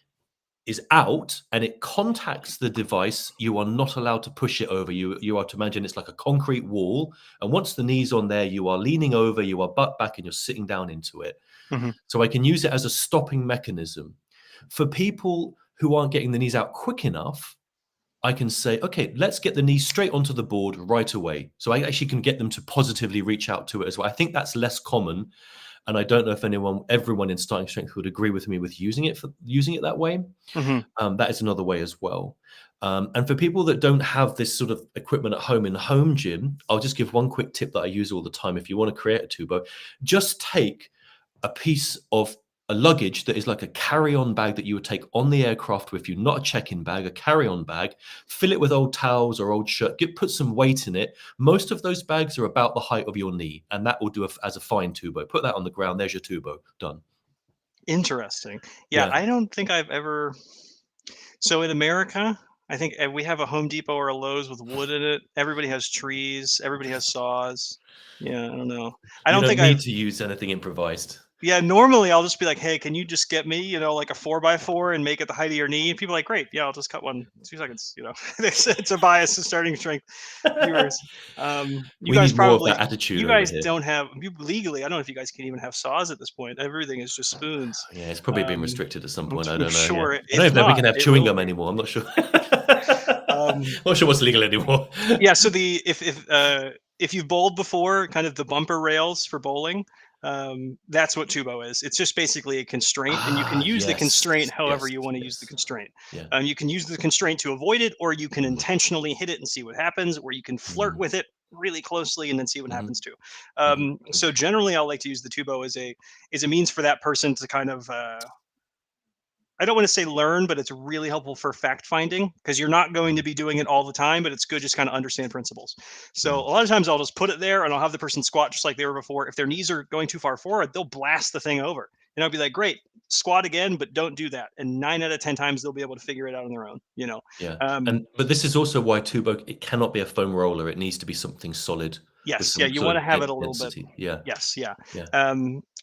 is out and it contacts the device, you are not allowed to push it over. You are to imagine it's like a concrete wall. And once the knee's on there, you are leaning over, you are butt back, and you're sitting down into it. So I can use it as a stopping mechanism. For people who aren't getting the knees out quick enough, I can say, okay, let's get the knee straight onto the board right away. So I actually can get them to positively reach out to it as well. I think that's less common. And I don't know if everyone in starting strength would agree with me with using it that way. That is another way as well. And for people that don't have this sort of equipment at home in the home gym, I'll just give one quick tip that I use all the time. If you want to create a tubo, just take a piece of a luggage that is like a carry-on bag that you would take on the aircraft with you, not a check-in bag, a carry-on bag. Fill it with old towels or old shirt. Put some weight in it. Most of those bags are about the height of your knee, and that will do as a fine tubo. Put that on the ground. There's your tubo. Done. Interesting. Yeah, I don't think I've ever. So in America, I think we have a Home Depot or a Lowe's with wood in it. Everybody has trees. Everybody has saws. Yeah, I don't know. I don't think I need to use anything improvised. Yeah, normally I'll just be like, hey, can you just get me, like a 4x4 and make it the height of your knee? And people are like, great, yeah, I'll just cut one 2 seconds. It's a bias to starting strength viewers. You guys probably, that attitude. You guys don't have legally. I don't know if you guys can even have saws at this point. Everything is just spoons. Yeah, it's probably been restricted at some point. I don't know. Sure, I don't know if we can have chewing gum anymore. I'm not sure. Not sure what's legal anymore. Yeah. So if you've bowled before, kind of the bumper rails for bowling. That's what tubo is. It's just basically a constraint, and you can use the constraint however you want to use the constraint. You can use the constraint to avoid it, or you can intentionally hit it and see what happens, or you can flirt with it really closely and then see what happens too. Mm-hmm. So generally I'll like to use the tubo as a means for that person to kind of I don't want to say learn, but it's really helpful for fact finding, because you're not going to be doing it all the time, but it's good just kind of understand principles. So a lot of times I'll just put it there and I'll have the person squat just like they were before. If their knees are going too far forward, they'll blast the thing over. And I'll be like, great, squat again, but don't do that. And 9 out of 10 times they'll be able to figure it out on their own, you know? Yeah. Um, But this is also why tubo, it cannot be a foam roller. It needs to be something solid with yes. Yeah. some You sort want to of have it a little bit. density. Yeah. Yes. Yeah. Yeah.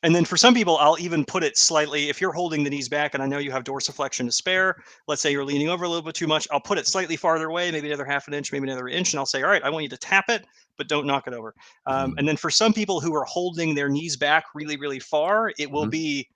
And then for some people, I'll even put it slightly, if you're holding the knees back and I know you have dorsiflexion to spare, let's say you're leaning over a little bit too much, I'll put it slightly farther away, maybe another half an inch, maybe another inch. And I'll say, all right, I want you to tap it, but don't knock it over. And then for some people who are holding their knees back really, really far, it will be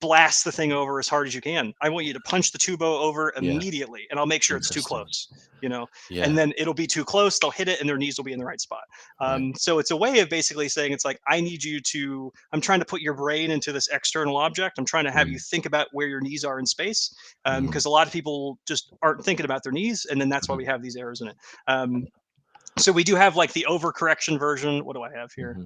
blast the thing over as hard as you can. I want you to punch the tubo over Yeah. immediately, and I'll make sure it's too Interesting. close, you know, Yeah. and then it'll be too close. They'll hit it and their knees will be in the right spot. Right. So it's a way of basically saying, it's like, I need you to, I'm trying to put your brain into this external object. I'm trying to have you think about where your knees are in space. Because a lot of people just aren't thinking about their knees. And then that's why we have these errors in it. So we do have like the overcorrection version. What do I have here?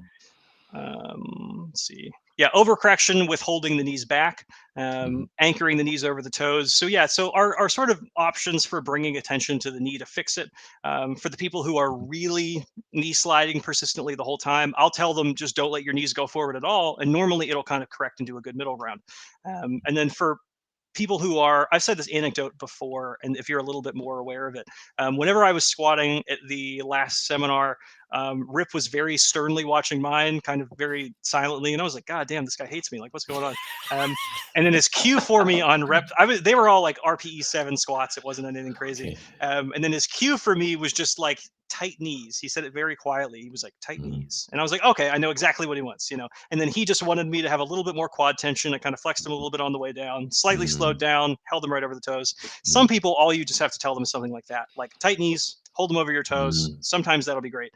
Let's see. Yeah, overcorrection with holding the knees back, anchoring the knees over the toes. So yeah, so our sort of options for bringing attention to the knee to fix it. For the people who are really knee sliding persistently the whole time, I'll tell them just don't let your knees go forward at all, and normally it'll kind of correct into a good middle ground. And then for people who are, I've said this anecdote before, and if you're a little bit more aware of it, whenever I was squatting at the last seminar, Rip was very sternly watching mine, kind of very silently, and I was like, God damn, this guy hates me. Like, what's going on? And then his cue for me on rep, they were all like RPE 7 squats. It wasn't anything crazy. And then his cue for me was just like tight knees. He said it very quietly. He was like, tight knees. And I was like, okay, I know exactly what he wants, you know. And then he just wanted me to have a little bit more quad tension. I kind of flexed him a little bit on the way down, slightly slowed down, held them right over the toes. Some people, all you just have to tell them is something like that, like tight knees, hold them over your toes. Sometimes that'll be great.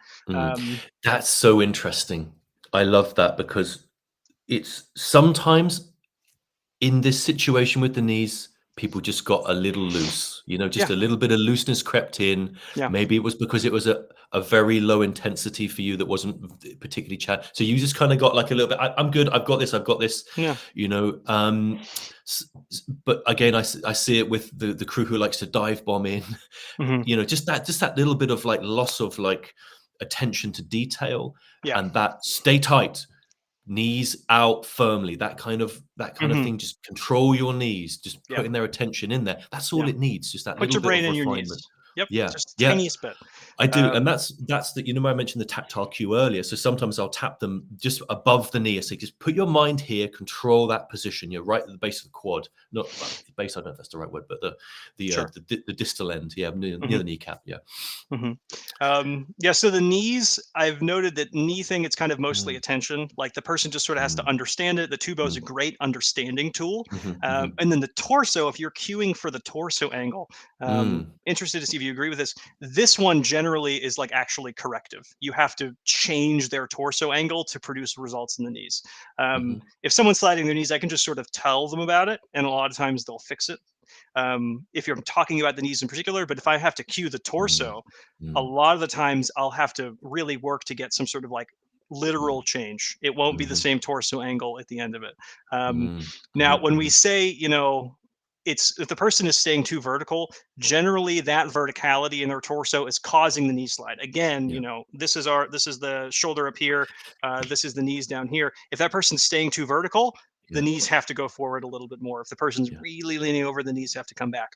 That's so interesting. I love that, because it's sometimes in this situation with the knees, people just got a little loose, you know, just a little bit of looseness crept in. Maybe it was because it was a very low intensity for you that wasn't particularly challenging. So you just kind of got like a little bit, I'm good, I've got this, you know. But again, I see it with the crew who likes to dive bomb in, you know, just that little bit of like loss of like attention to detail, and that stay tight, knees out firmly, that kind of thing. Just control your knees, just putting their attention in there. That's all it needs, just that Put little your brain bit of in your refinement. knees. Yep. Yeah. Just the tiniest bit. I do. And that's the, you know, I mentioned the tactile cue earlier. So sometimes I'll tap them just above the knee. I say, just put your mind here, control that position. You're right at the base of the quad. Not the base, I don't know if that's the right word, but the distal end. Yeah, near the kneecap. Yeah. So the knees, I've noted that knee thing, it's kind of mostly attention. Like the person just sort of has to understand it. The tubo is a great understanding tool. And then the torso, if you're cueing for the torso angle, interested to see if you agree with this. This one generally is like actually corrective. You have to change their torso angle to produce results in the knees. If someone's sliding their knees, I can just sort of tell them about it, and a lot of times they'll fix it. If you're talking about the knees in particular, but if I have to cue the torso, a lot of the times I'll have to really work to get some sort of like literal change. It won't be the same torso angle at the end of it. Now, when we say, you know, it's if the person is staying too vertical, generally that verticality in their torso is causing the knee slide. Again, you know, this is the shoulder up here. This is the knees down here. If that person's staying too vertical, the knees have to go forward a little bit more. If the person's really leaning over, the knees have to come back.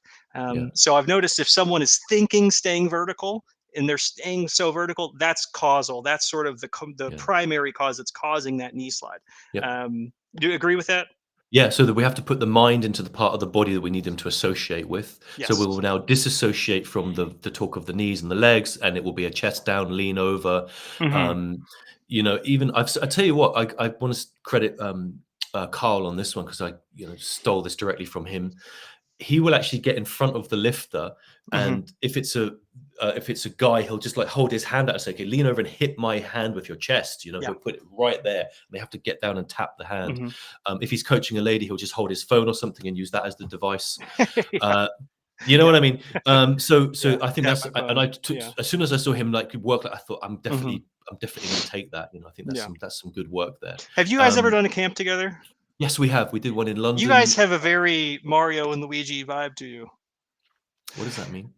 So I've noticed if someone is thinking staying vertical and they're staying so vertical, that's causal. That's sort of the primary cause that's causing that knee slide. Do you agree with that? Yeah, so that we have to put the mind into the part of the body that we need them to associate with. So we will now disassociate from the talk of the knees and the legs, and it will be a chest down, lean over. You know, even I tell you what, I want to credit Carl on this one, because I stole this directly from him. He will actually get in front of the lifter, and if it's a guy, he'll just like hold his hand out and say, okay, lean over and hit my hand with your chest. You know, he'll put it right there. And they have to get down and tap the hand. If he's coaching a lady, he'll just hold his phone or something and use that as the device. You know Yeah. what I mean? So Yeah. I think Pat that's, my and bum. I took, Yeah. as soon as I saw him like work, I thought I'm Hmm. definitely going to take that. You know, I think Yeah. that's some good work there. Have you guys ever done a camp together? Yes, we have. We did one in You guys London. have a very Mario and Luigi vibe to you. What does that mean?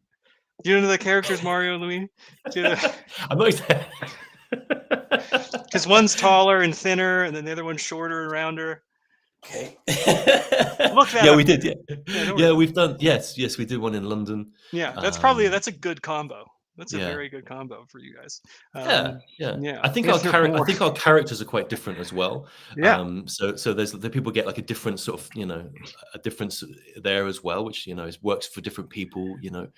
Do you know the characters Mario and Luigi? I'm not exactly. Because one's taller and thinner, and then the other one's shorter and rounder. Okay. Look that Yeah, up. we did. Yeah, Yeah, don't worry yeah, about we've done. Yes, yes, we did one in London. it. Yeah, Um, that's a good combo. That's a yeah, very good combo for you guys. yeah, yeah. Yeah, I think if there are I more. think our characters are quite different as well. Yeah. So there's the people get like a different sort of, you know, a difference there as well, which, you know, works for different people. You know,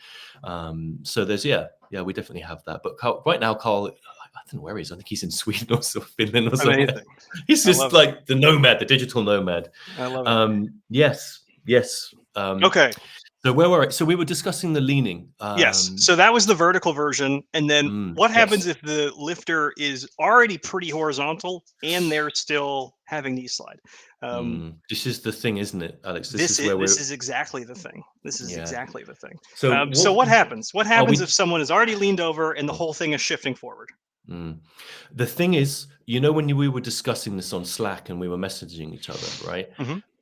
so there's we definitely have that. But right now, Carl, I don't know where he is. I think he's in Sweden or Finland or somewhere. Amazing. He's I just love it. like the nomad, the digital nomad. I love it. Yes, yes. Okay. So where were we? So we were discussing the leaning. Yes. So that was the vertical version. And then what happens Yes. if the lifter is already pretty horizontal and they're still having knee slide? This is the thing, isn't it, Alex? This is exactly the thing. This is exactly the thing. So what happens? What happens if someone is already leaned over and the whole thing is shifting forward? The thing is, you know, when we were discussing this on Slack and we were messaging each other, right?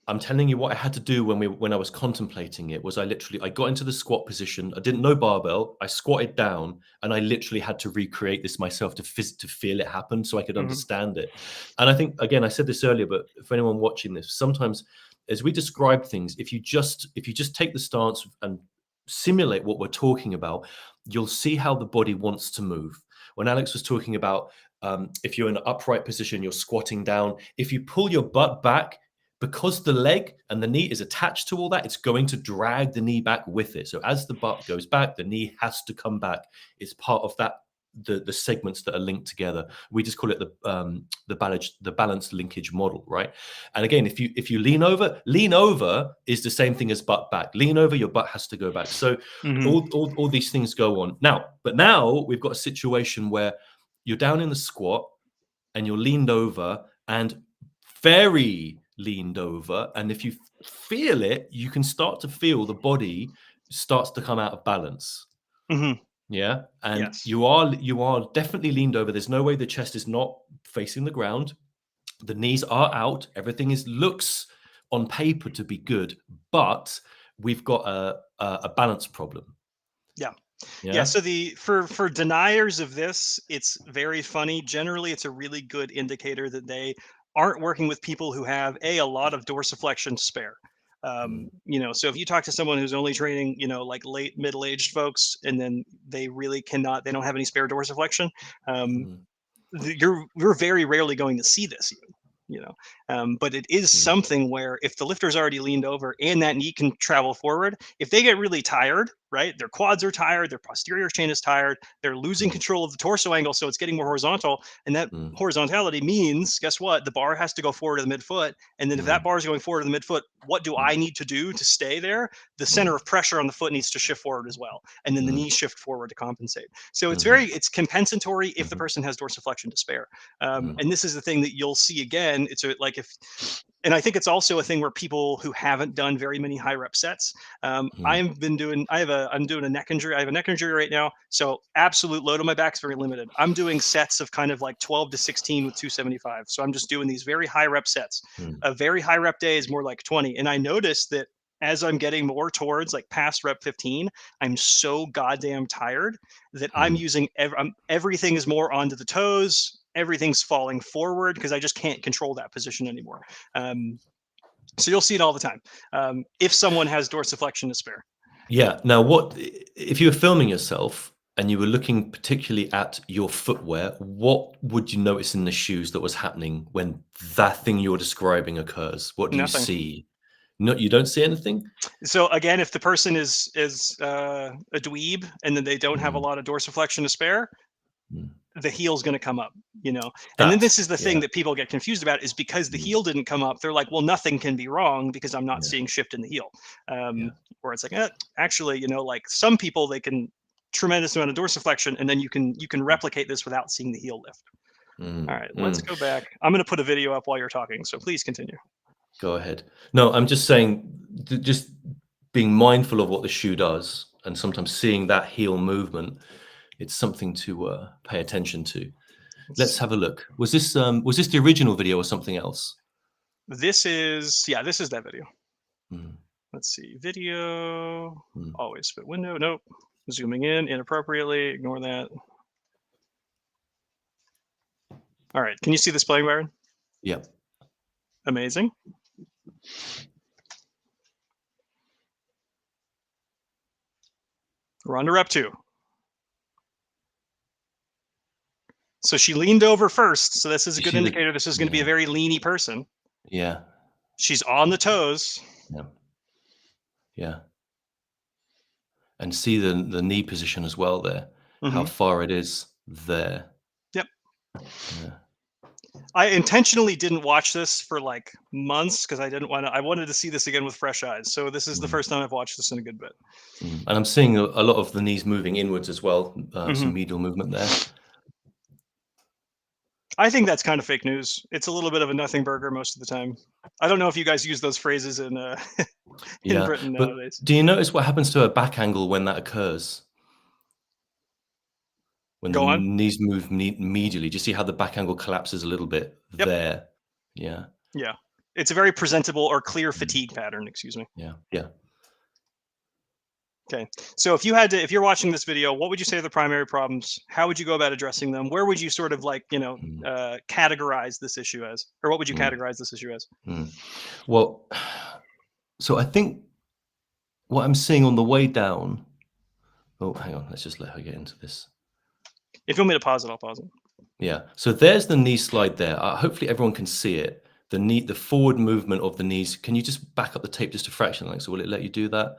I'm telling you what I had to do when I was contemplating it was I got into the squat position. I didn't know barbell. I squatted down and I literally had to recreate this myself to feel it happen so I could understand it. And I think, again, I said this earlier, but for anyone watching this, sometimes as we describe things, if you just take the stance and simulate what we're talking about, you'll see how the body wants to move. When Alex was talking about if you're in an upright position, you're squatting down. If you pull your butt back, because the leg and the knee is attached to all that, it's going to drag the knee back with it. So as the butt goes back, the knee has to come back. It's part of that, the segments that are linked together. We just call it the balanced linkage model, right? And again, if you lean over is the same thing as butt back. Lean over, your butt has to go back. So all these things go on. But now we've got a situation where you're down in the squat and you're leaned over and very leaned over, and if you feel it, you can start to feel the body starts to come out of balance. Yeah, and Yes. you are definitely leaned over. There's no way the chest is not facing the ground. The knees are out. Everything looks on paper to be good, but we've got a balance problem. Yeah. So for deniers of this, it's very funny. Generally, it's a really good indicator that they aren't working with people who have a lot of dorsiflexion to spare. So if you talk to someone who's only training, like late middle-aged folks, and then they don't have any spare dorsiflexion, you're very rarely going to see this but it is something where if the lifter's already leaned over and that knee can travel forward, if they get really tired, right, their quads are tired, their posterior chain is tired, they're losing control of the torso angle, so it's getting more horizontal, and that horizontality means, guess what, the bar has to go forward to the midfoot, and then if that bar is going forward to the midfoot, what do I need to do to stay there? The center of pressure on the foot needs to shift forward as well, and then the knees shift forward to compensate. So it's compensatory if the person has dorsiflexion to spare. And this is the thing that you'll see again. And I think it's also a thing where people who haven't done very many high rep sets. I'm doing a neck injury. I have a neck injury right now, so absolute load on my back is very limited. I'm doing sets of kind of like 12 to 16 with 275. So I'm just doing these very high rep sets. A very high rep day is more like 20, and I noticed that as I'm getting more towards like past rep 15, I'm so goddamn tired that I'm using everything is more onto the toes. Everything's falling forward because I just can't control that position anymore. So you'll see it all the time if someone has dorsiflexion to spare. Yeah. Now, what if you were filming yourself and you were looking particularly at your footwear? What would you notice in the shoes that was happening when that thing you're describing occurs? What do you see? No, you don't see anything. So again, if the person is a dweeb and then they don't have a lot of dorsiflexion to spare, the heel's going to come up, and then this is the thing that people get confused about is because the heel didn't come up. They're like, well, nothing can be wrong because I'm not seeing shift in the heel. Where it's like, actually, like some people, they can tremendous amount of dorsiflexion, and then you can replicate this without seeing the heel lift. All right, let's go back. I'm going to put a video up while you're talking, so please continue. Go ahead. No, I'm just saying, just being mindful of what the shoe does, and sometimes seeing that heel movement, it's something to pay attention to. Let's have a look. Was this the original video or something else? This is that video. Mm. Let's see, video, always split window. Nope. Zooming in inappropriately. Ignore that. All right. Can you see this playing, Byron? Yeah. Amazing. We're on to rep 2. So she leaned over first. So this is a good indicator. This is going to be a very leany person. Yeah. She's on the toes. Yeah. Yeah. And see the knee position as well there, how far it is there. Yep. Yeah. I intentionally didn't watch this for like months because I wanted to see this again with fresh eyes. So this is the first time I've watched this in a good bit. And I'm seeing a lot of the knees moving inwards as well, some medial movement there. I think that's kind of fake news. It's a little bit of a nothing burger most of the time. I don't know if you guys use those phrases in in Britain nowadays. Do you notice what happens to a back angle when that occurs? When the knees move medially, do you see how the back angle collapses a little bit there? Yeah. Yeah. It's a very presentable or clear fatigue pattern, excuse me. Yeah. Yeah. Okay. So if you're watching this video, what would you say are the primary problems? How would you go about addressing them? Where would you sort of like, categorize this issue as, or what would you categorize this issue as? Well, so I think what I'm seeing on the way down, oh, hang on, let's just let her get into this. If you want me to pause it, I'll pause it. Yeah. So there's the knee slide there. Hopefully everyone can see it. The forward movement of the knees. Can you just back up the tape just a fraction? Like, so will it let you do that?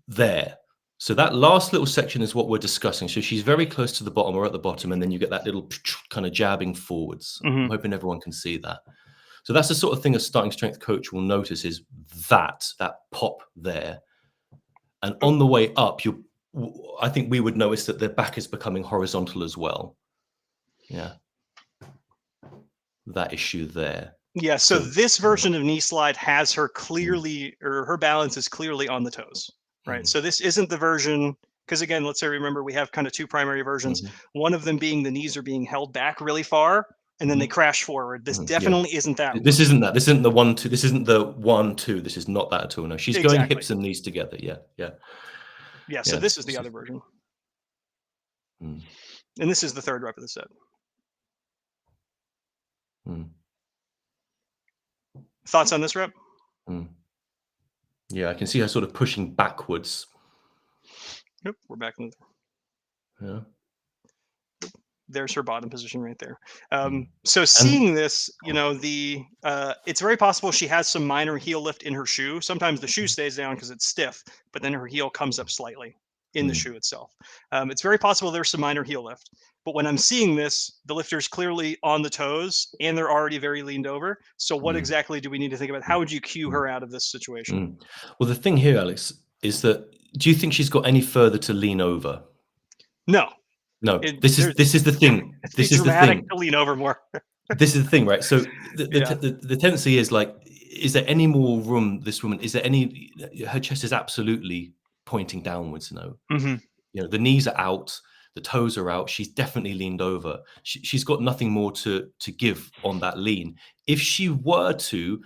There. So that last little section is what we're discussing. So she's very close to the bottom or at the bottom, and then you get that little kind of jabbing forwards. I'm hoping everyone can see that. So that's the sort of thing a starting strength coach will notice is that pop there. And on the way up, I think we would notice that the back is becoming horizontal as well. Yeah. That issue there. Yeah. So this version of knee slide has her clearly, or her balance is clearly on the toes, right? So this isn't the version, because again, let's say, remember, we have kind of two primary versions. One of them being the knees are being held back really far, and then they crash forward. This definitely isn't that. This isn't that. This isn't the 1-2. This isn't the 1-2. This is not that at all. No, she's going hips and knees together. Yeah. Yeah. Yeah, so this is the other version. And this is the third rep of the set. Thoughts on this rep? Yeah, I can see her sort of pushing backwards. Yep, we're back in the... Yeah. There's her bottom position right there. So seeing this, it's very possible she has some minor heel lift in her shoe. Sometimes the shoe stays down because it's stiff, but then her heel comes up slightly in the shoe itself. It's very possible there's some minor heel lift. But when I'm seeing this, the lifter's clearly on the toes and they're already very leaned over. So what exactly do we need to think about? How would you cue her out of this situation? Well, the thing here, Alex, is that do you think she's got any further to lean over? No. No, this is the thing. This is the thing. To lean over more. This is the thing, right? So the tendency is like, is there any more room? This woman, is there any? Her chest is absolutely pointing downwards. The knees are out, the toes are out. She's definitely leaned over. She's got nothing more to give on that lean. If she were to,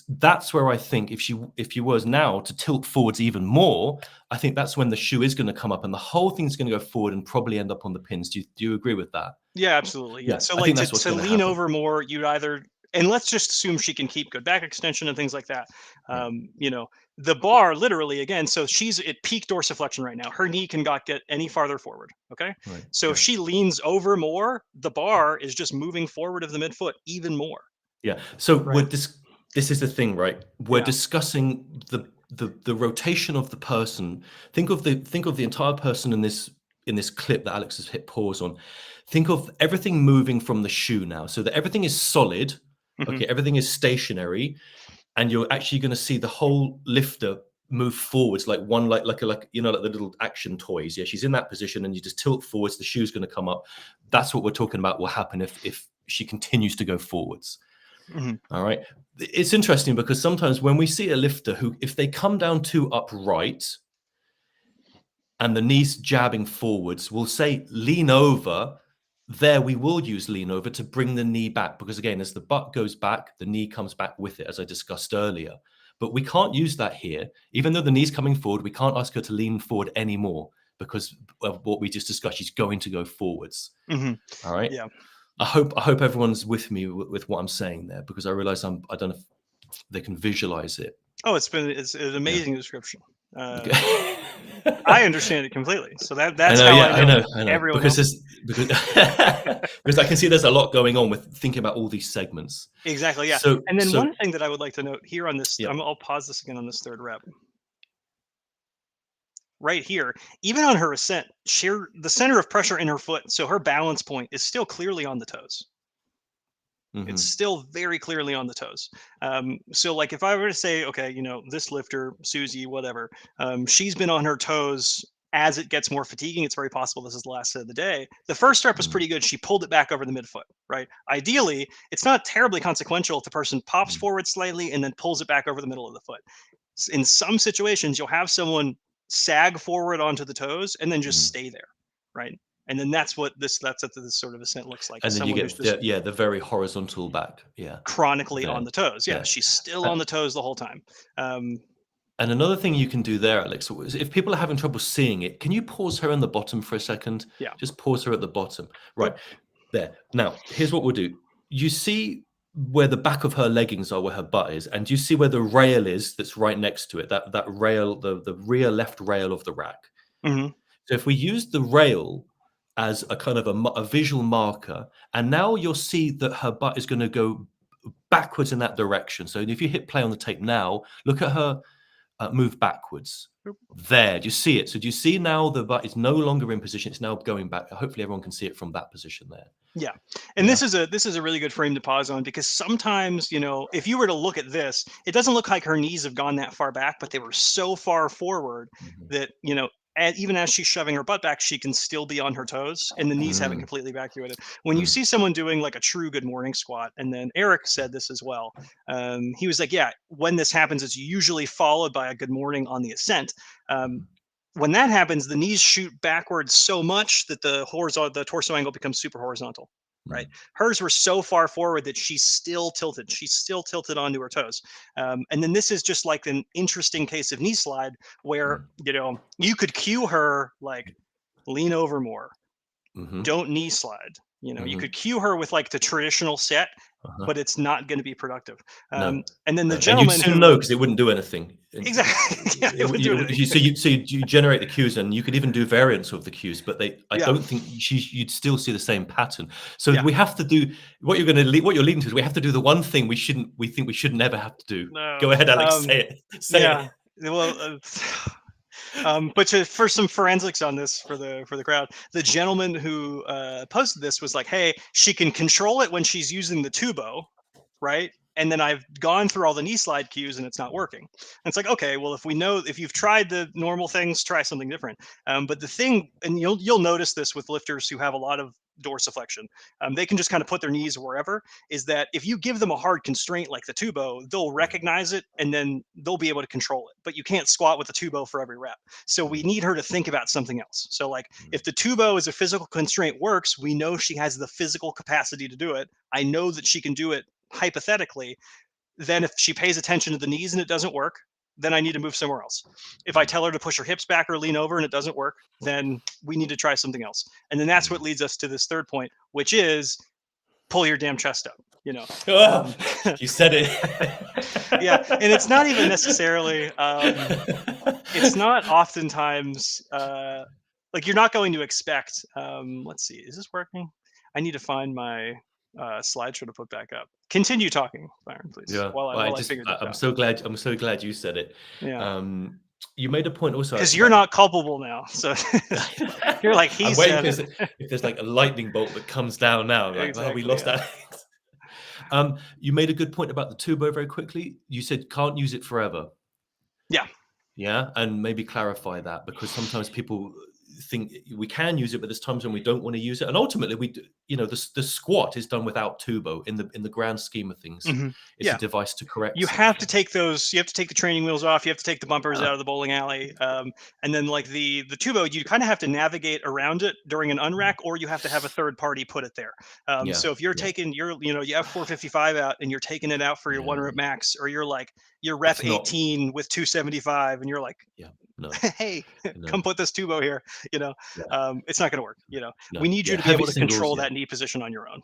that's where I think if she was now to tilt forwards even more, I think that's when the shoe is going to come up and the whole thing's going to go forward and probably end up on the pins. Do you agree with that? Yeah, absolutely. Yeah. So like to lean over more, you'd either, and let's just assume she can keep good back extension and things like that. The bar literally again, so she's at peak dorsiflexion right now. Her knee cannot get any farther forward. Okay. Right. So if she leans over more, the bar is just moving forward of the midfoot even more. Yeah. So this is the thing, right? We're discussing the rotation of the person. Think of the entire person in this clip that Alex has hit pause on. Think of everything moving from the shoe now, so that everything is solid. Okay, everything is stationary, and you're actually going to see the whole lifter move forwards like the little action toys. Yeah, she's in that position, and you just tilt forwards. The shoe's going to come up. That's what we're talking about. Will happen if she continues to go forwards. All right. It's interesting because sometimes when we see a lifter who, if they come down too upright and the knees jabbing forwards, we'll say lean over. There we will use lean over to bring the knee back, because again, as the butt goes back, the knee comes back with it, as I discussed earlier. But we can't use that here. Even though the knee's coming forward, we can't ask her to lean forward anymore because of what we just discussed. She's going to go forwards. All right. Yeah. I hope everyone's with me with what I'm saying there, because I realize I don't know if they can visualize it. Oh, it's an amazing description. Okay. I understand it completely. So that's I know, how I know. Everyone because because I can see there's a lot going on with thinking about all these segments. Exactly. Yeah. So, and then one thing that I would like to note here on this, Yeah. I'll pause this again on this third rep. Right here, even on her ascent, the center of pressure in her foot, so her balance point is still clearly on the toes. It's still very clearly on the toes. So like if I were to say, okay, you know, this lifter, Susie, whatever, she's been on her toes as it gets more fatiguing. It's very possible this is the last set of the day. The first rep was pretty good. She pulled it back over the midfoot, right? Ideally, it's not terribly consequential if the person pops forward slightly and then pulls it back over the middle of the foot. In some situations, you'll have someone sag forward onto the toes and then just stay there, right? And then that's what this sort of ascent looks like. And then you get the very horizontal back, chronically on the toes. Yeah, she's still on the toes the whole time. And another thing you can do there, Alex, is if people are having trouble seeing it, can you pause her on the bottom for a second? Yeah. Just pause her at the bottom. Right there. Now, here's what we'll do. You see where the back of her leggings are, where her butt is, and you see where the rail is that's right next to it, that rail, the rear left rail of the rack. So if we use the rail as a kind of a visual marker, and now you'll see that her butt is going to go backwards in that direction. So if you hit play on the tape now, look at her move backwards. There, do you see it? So do you see now the butt is no longer in position? It's now going back. Hopefully everyone can see it from that position there. Yeah. And this is a really good frame to pause on, because sometimes, you know, if you were to look at this, it doesn't look like her knees have gone that far back, but they were so far forward that, you know, even as she's shoving her butt back, she can still be on her toes and the knees haven't completely evacuated. When you see someone doing like a true good morning squat, and then Eric said this as well, he was like, yeah, when this happens, it's usually followed by a good morning on the ascent. When that happens, the knees shoot backwards so much that the torso angle becomes super horizontal. Right. Hers were so far forward that she's still tilted. She's still tilted onto her toes. And then this is just like an interesting case of knee slide where, you know, you could cue her like lean over more. Don't knee slide. You know, you could cue her with like the traditional set, but it's not going to be productive. And then the gentleman, and you'd soon know, because it wouldn't do anything. Exactly. Yeah, it wouldn't do anything. So you generate the cues, and you could even do variants of the cues, but I don't think you'd still see the same pattern. So we have to do what you're leading to is we have to do the one thing we think we should never have to do. No. Go ahead, Alex. Say it. Well. But for some forensics on this for the crowd, the gentleman who posted this was like, hey, she can control it when she's using the tubo, right? And then I've gone through all the knee slide cues and it's not working. And it's like, okay, well, if you've tried the normal things, try something different. But the thing, and you'll notice this with lifters who have a lot of dorsiflexion, they can just kind of put their knees wherever, is that if you give them a hard constraint like the tubo, they'll recognize it and then they'll be able to control it. But you can't squat with the tubo for every rep. So we need her to think about something else. So like if the tubo as a physical constraint works, we know she has the physical capacity to do it. I know that she can do it hypothetically. Then if she pays attention to the knees and it doesn't work, then I need to move somewhere else. If I tell her to push her hips back or lean over and it doesn't work, then we need to try something else. And then that's what leads us to this third point, which is pull your damn chest up, you know. You said it. Yeah. And it's not even necessarily, it's not oftentimes, like you're not going to expect, let's see, is this working? I need to find my slideshow to put back up. Continue talking, Byron, please. Yeah. While I figure this out. I'm so glad you said it. Yeah. You made a point also because you're not culpable now, so you're like he said. If there's like a lightning bolt that comes down now, like Exactly, we lost Alex. You made a good point about the tubo very quickly. You said can't use it forever. Yeah. Yeah, and maybe clarify that, because sometimes people think we can use it, but there's times when we don't want to use it, and ultimately we do, you know, the squat is done without tubo in the grand scheme of things. It's a device to correct. You have to take those. You have to take the training wheels off. You have to take the bumpers out of the bowling alley, and then like the tubo, you kind of have to navigate around it during an unrack, or you have to have a third party put it there. So if you're taking you have 455 out and you're taking it out for your 1 rep max, or you're rep 18 with 275, and you're like, hey, come put this tubo here. It's not going to work. We need you to be able to control that knee position on your own.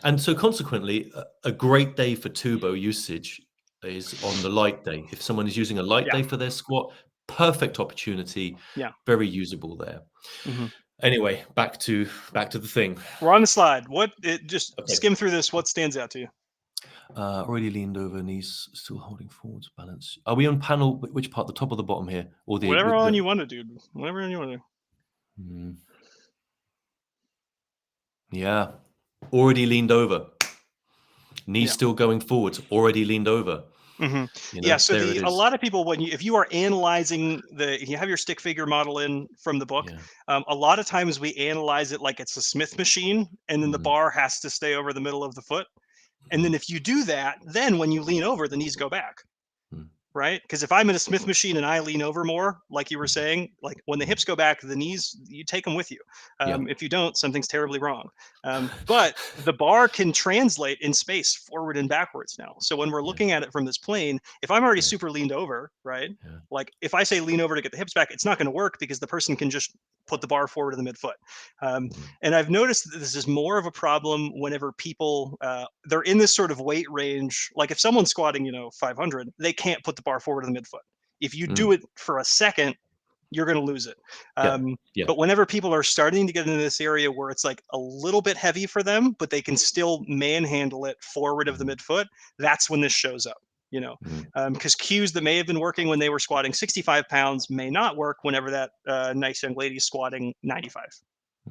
And so consequently, a great day for tubo usage is on the light day. If someone is using a light day for their squat, perfect opportunity. Very usable there. Anyway, back to the thing. We're on the slide. Skim through this. What stands out to you? Already leaned over, knees still holding forwards, balance. Are we on panel? Which part? The top or the bottom here? Or whatever one you want to do. Whatever one you want to do. Yeah. Already leaned over. Knees still going forwards. Already leaned over. So a lot of people, if you are analyzing you have your stick figure model in from the book, a lot of times we analyze it like it's a Smith machine, and then the bar has to stay over the middle of the foot. And then if you do that, then when you lean over, the knees go back. Right? Because if I'm in a Smith machine and I lean over more, like you were saying, like when the hips go back, the knees, you take them with you. If you don't, something's terribly wrong. But the bar can translate in space forward and backwards now. So when we're looking at it from this plane, if I'm already super leaned over, right? Like if I say lean over to get the hips back, it's not going to work because the person can just put the bar forward in the midfoot. And I've noticed that this is more of a problem whenever people, they're in this sort of weight range. Like if someone's squatting, 500, they can't put the bar forward in the midfoot. If you do it for a second, you're going to lose it. But whenever people are starting to get into this area where it's like a little bit heavy for them, but they can still manhandle it forward of the midfoot, that's when this shows up. Because cues that may have been working when they were squatting 65 pounds may not work whenever that nice young lady is squatting 95.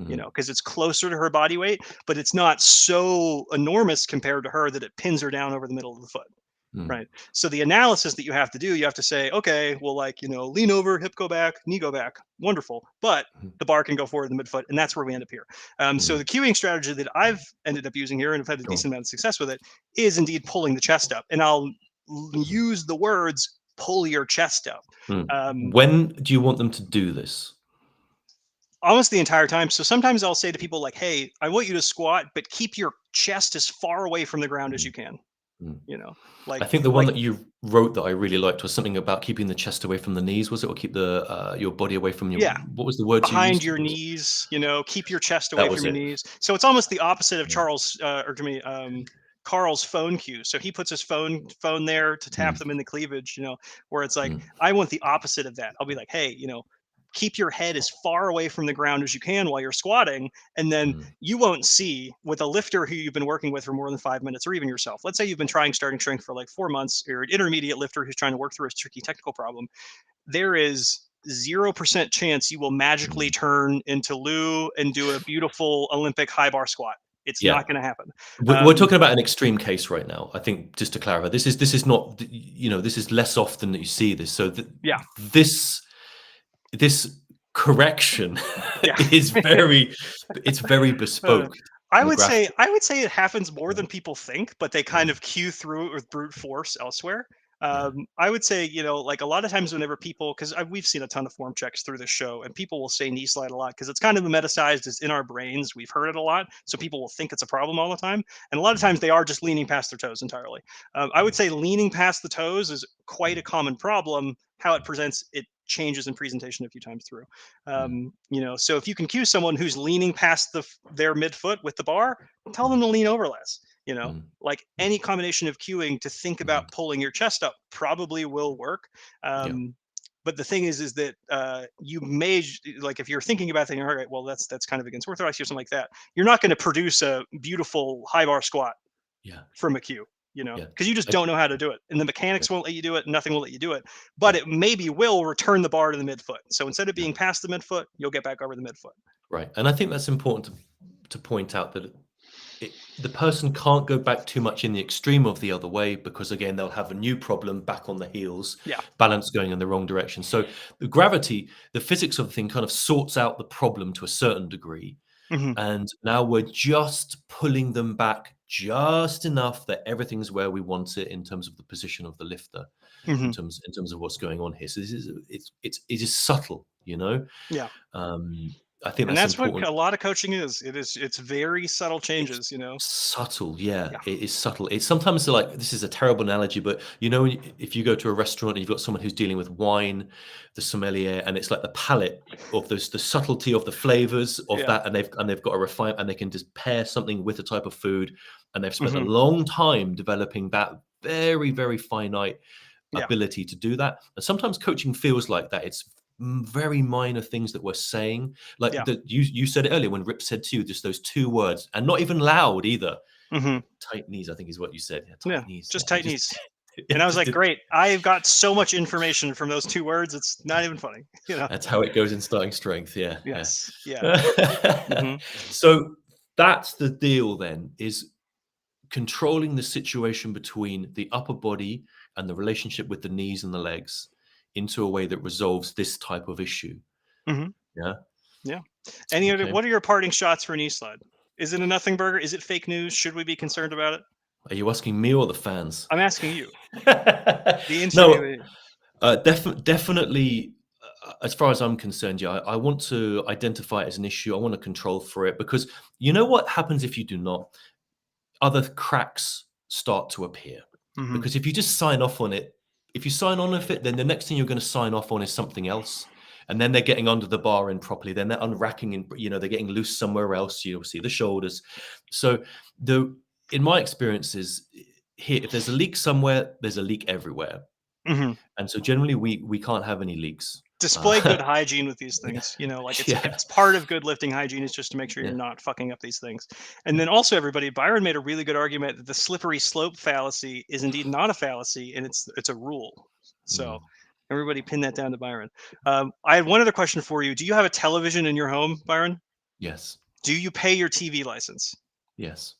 Because it's closer to her body weight, but it's not so enormous compared to her that it pins her down over the middle of the foot. Right. So the analysis that you have to do, you have to say, okay, well, lean over, hip go back, knee go back. Wonderful. But the bar can go forward in the midfoot. And that's where we end up here. So the cueing strategy that I've ended up using here and have had a decent amount of success with it is indeed pulling the chest up. And I'll use the words, pull your chest up. When do you want them to do this? Almost the entire time. So sometimes I'll say to people like, hey, I want you to squat, but keep your chest as far away from the ground as you can. I think the one that you wrote that I really liked was something about keeping the chest away from the knees, was it? Or keep your body away from your, what was the word behind your knees, keep your chest away from your knees. So it's almost the opposite of Carl's phone cue. So he puts his phone there to tap them in the cleavage, where it's like, I want the opposite of that. I'll be like, hey, keep your head as far away from the ground as you can while you're squatting. And then you won't see with a lifter who you've been working with for more than 5 minutes, or even yourself. Let's say you've been trying starting strength for like 4 months, or an intermediate lifter who's trying to work through a tricky technical problem. There is 0% chance you will magically turn into Lou and do a beautiful Olympic high bar squat. It's not going to happen. We're talking about an extreme case right now. I think, just to clarify, this is not, this is less often that you see this. So this correction is very bespoke. I would say it happens more than people think, but they kind of cue through it with brute force elsewhere. I would say, like a lot of times whenever people, because we've seen a ton of form checks through this show, and people will say knee slide a lot because it's kind of metasized, it's in our brains. We've heard it a lot. So people will think it's a problem all the time. And a lot of times they are just leaning past their toes entirely. I would say leaning past the toes is quite a common problem. How it presents, it changes in presentation a few times through. So if you can cue someone who's leaning past their midfoot with the bar, tell them to lean over less. Like any combination of cueing to think about pulling your chest up probably will work. But the thing is that you may, like, if you're thinking about thinking, all right, well, that's kind of against orthodoxy or something like that, you're not going to produce a beautiful high bar squat from a cue. Because you just don't know how to do it, and the mechanics won't let you do it. Nothing will let you do it, but it maybe will return the bar to the midfoot. So instead of being past the midfoot, you'll get back over the midfoot. Right, and I think that's important to point out that the person can't go back too much in the extreme of the other way, because again they'll have a new problem back on the heels, balance going in the wrong direction. So the gravity, the physics of the thing kind of sorts out the problem to a certain degree. And now we're just pulling them back just enough that everything's where we want it in terms of the position of the lifter, in terms of what's going on here. So this is it is subtle, you know. Yeah. I think And that's that's what important. a lot of coaching is. It's very subtle changes, you know. Subtle, yeah, it is subtle. It's sometimes like, this is a terrible analogy, but you know, if you go to a restaurant and you've got someone who's dealing with wine, the sommelier, and it's like the palette of the subtlety of the flavors of that, and they've got a refine, and they can just pair something with a type of food, and they've spent a long time developing that very, very finite ability to do that. And sometimes coaching feels like that. It's very minor things that we're saying, like you said it earlier when Rip said to you, just those 2 words, and not even loud either. Tight knees, I think is what you said. Tight knees, just tight knees. And I was like, great, I've got so much information from those 2 words, it's not even funny, you know. That's how it goes in starting strength. So that's the deal then, is controlling the situation between the upper body and the relationship with the knees and the legs into a way that resolves this type of issue. Any other, what are your parting shots for Knee Slide? Is it a nothing burger? Is it fake news? Should we be concerned about it? Are you asking me or the fans? I'm asking you. The interview. No, definitely. As far as I'm concerned, I want to identify it as an issue. I want to control for it, because you know what happens if you do not? Other cracks start to appear. Because if you just sign off on it, if you sign on with it, then the next thing you're going to sign off on is something else. And then they're getting under the bar in properly. Then they're unracking, and they're getting loose somewhere else. You'll see the shoulders. So in my experiences here, if there's a leak somewhere, there's a leak everywhere. And so generally we can't have any leaks. Display good hygiene with these things, like it's part of good lifting hygiene is just to make sure you're not fucking up these things. And then also, everybody, Byron made a really good argument that the slippery slope fallacy is indeed not a fallacy, and it's a rule. So everybody pin that down to Byron. I had one other question for you. Do you have a television in your home, Byron? Yes. Do you pay your TV license? Yes.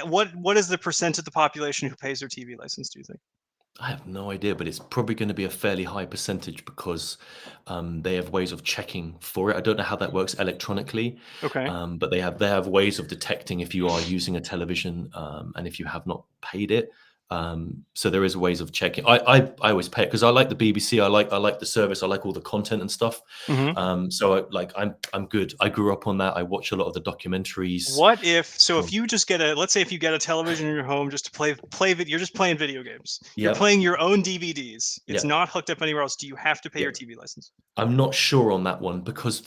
What is the percent of the population who pays their TV license, do you think? I have no idea, but it's probably going to be a fairly high percentage, because they have ways of checking for it. I don't know how that works electronically. Okay. But they have ways of detecting if you are using a television, and if you have not paid it. So there is ways of checking. I always pay it because I like the BBC. I like the service. I like all the content and stuff. So I'm good. I grew up on that. I watch a lot of the documentaries. What if if you just let's say if you get a television in your home just to play you're just playing video games. You're playing your own DVDs. It's not hooked up anywhere else. Do you have to pay your TV license? I'm not sure on that one, because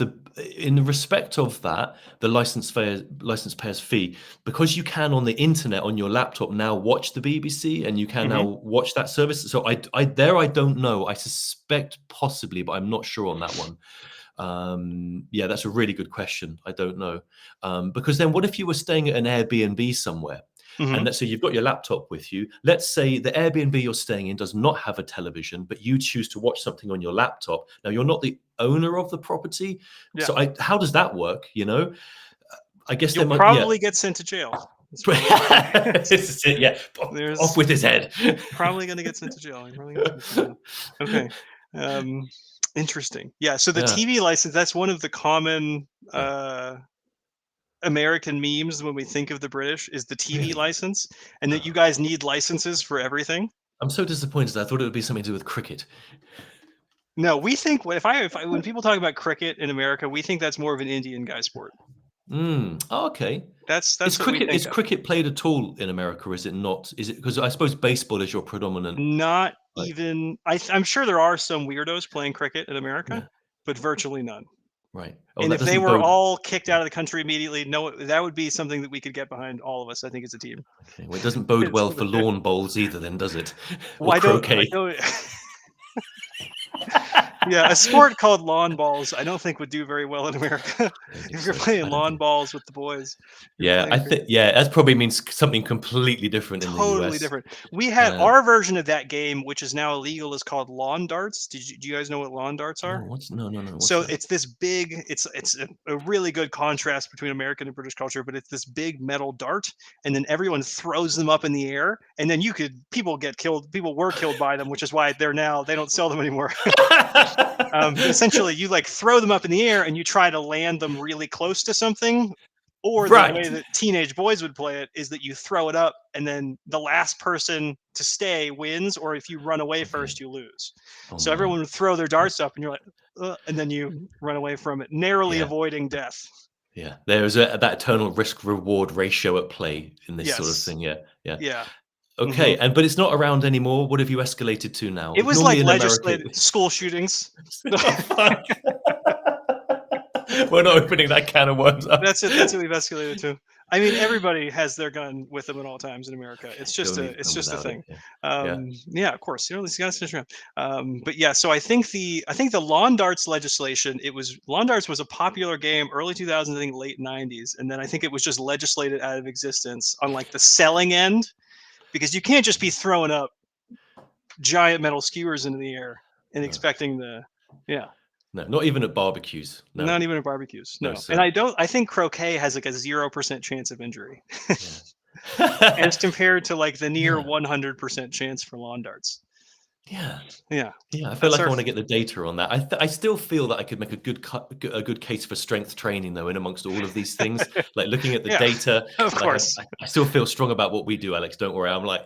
in the respect of that, the license payer's fee, because you can on the internet on your laptop now watch the BBC, and you can now watch that service. So I don't know. I suspect possibly, but I'm not sure on that one. That's a really good question. I don't know. Because then what if you were staying at an Airbnb somewhere? And let's say you've got your laptop with you. Let's say the Airbnb you're staying in does not have a television, but you choose to watch something on your laptop. Now, you're not the owner of the property. So how does that work? I guess you'll probably get sent to jail. This is it, off with his head. Probably going to get sent to jail. Okay. Interesting. So the TV license, that's one of the common American memes when we think of the British, is the TV license, and that you guys need licenses for everything. I'm so disappointed. I thought it would be something to do with cricket. No, we think when people talk about cricket in America, we think that's more of an Indian guy sport. Okay. That's is cricket played at all in America? Is it not? Is it because I suppose baseball is your predominant? Not even. I'm sure there are some weirdos playing cricket in America, but virtually none. Right. And if they were all kicked out of the country immediately, no, that would be something that we could get behind, all of us, I think, as a team. Okay. Well, it doesn't bode well for lawn bowls either, then, does it? Well, I don't. A sport called lawn balls, I don't think would do very well in America. If you're playing lawn balls with the boys. I think that probably means something completely different in the US. Totally different. We had our version of that game, which is now illegal, is called lawn darts. Do you guys know what lawn darts are? No. So it's this big. It's a really good contrast between American and British culture, but it's this big metal dart, and then everyone throws them up in the air, and then people get killed. People were killed by them, which is why they don't sell them anymore. Essentially, you like throw them up in the air and you try to land them really close to something. Or the way Right. that teenage boys would play it is that you throw it up and then the last person to stay wins, or if you run away first, you lose. Oh So no. everyone would throw their darts up and you're like, and then you run away from it, narrowly Yeah. avoiding death. Yeah. There is that eternal risk reward ratio at play in this sort of Yes. thing. Yeah. Yeah. Yeah. Okay. But it's not around anymore. What have you escalated to now? It was Normally like in America. legislated school shootings. Oh, fuck. We're not opening that can of worms up. That's it. That's what we've escalated to. I mean, everybody has their gun with them at all times in America. It's just a thing. Yeah, of course. You know, this guy's around. But yeah, so I think the lawn darts legislation. Lawn darts was a popular game early 2000s, I think late 90s, and then I think it was just legislated out of existence on like the selling end, because you can't just be throwing up giant metal skewers into the air and expecting No, not even at barbecues. No. Not even at barbecues. No. sir. And I think croquet has like a 0% chance of injury Yeah. as compared to like the near 100% chance for lawn darts. Yeah. Yeah. Yeah. I feel like I want to get the data on that. I still feel that I could make a good case for strength training though, in amongst all of these things, like looking at the data. Of course. I still feel strong about what we do, Alex. Don't worry. I'm like,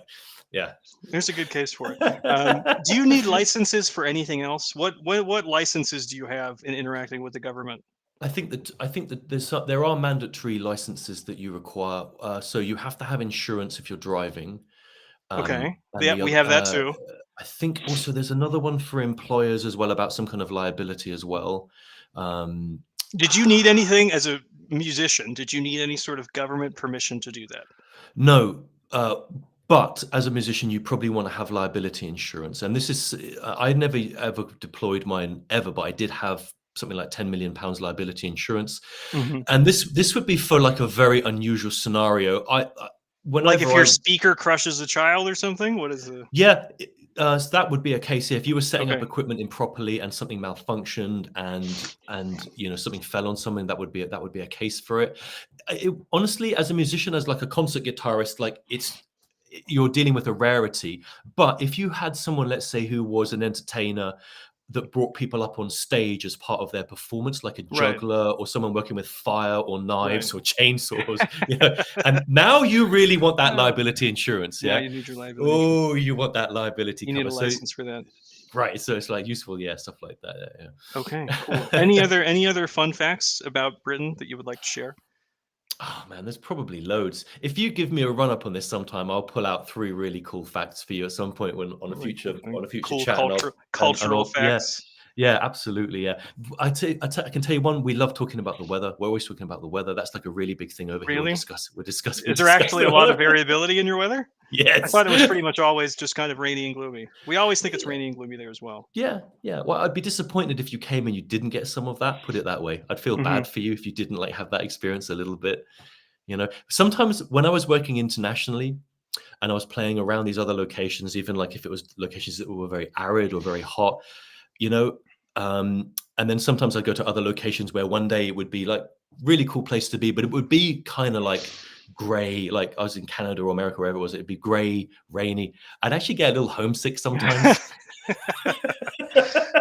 yeah. There's a good case for it. Do you need licenses for anything else? What licenses do you have in interacting with the government? I think that there are mandatory licenses that you require. So you have to have insurance if you're driving. Okay. And Yeah, we have that too. I think also there's another one for employers as well about some kind of liability as well. Did you need anything as a musician? Did you need any sort of government permission to do that? No. But as a musician, you probably want to have liability insurance. And this is, I never ever deployed mine ever, but I did have something like £10 million liability insurance. And this would be for like a very unusual scenario. Like if your speaker crushes a child or something? What is the... Yeah, so that would be a case here. If you were setting up equipment improperly and something malfunctioned and you know something fell on something, that would be a case for it. Honestly, as a musician, as like a concert guitarist, like you're dealing with a rarity. But if you had someone, let's say, who was an entertainer that brought people up on stage as part of their performance, like a juggler or someone working with fire or knives or chainsaws, you know, and now you really want that liability insurance. Yeah, you need your liability. Oh, you want that liability. You need a license for that. Right, so it's like useful, stuff like that. Yeah. Okay, cool. Any other fun facts about Britain that you would like to share? Oh man, there's probably loads. If you give me a run up on this sometime, I'll pull out 3 really cool facts for you at some point on a future cool chat. Cultural facts. Yeah, absolutely. Yeah, I can tell you one. We love talking about the weather. We're always talking about the weather. That's like a really big thing over here. We're discussing. Is there actually a lot of variability in your weather? Yes. I thought it was pretty much always just kind of rainy and gloomy. We always think it's rainy and gloomy there as well. Yeah. Well, I'd be disappointed if you came and you didn't get some of that. Put it that way. I'd feel bad for you if you didn't like have that experience a little bit. You know, sometimes when I was working internationally and I was playing around these other locations, even like if it was locations that were very arid or very hot, you know, and then sometimes I'd go to other locations where one day it would be like really cool place to be, but it would be kind of like gray, like I was in Canada or America, wherever it was, it'd be gray, rainy. I'd actually get a little homesick sometimes.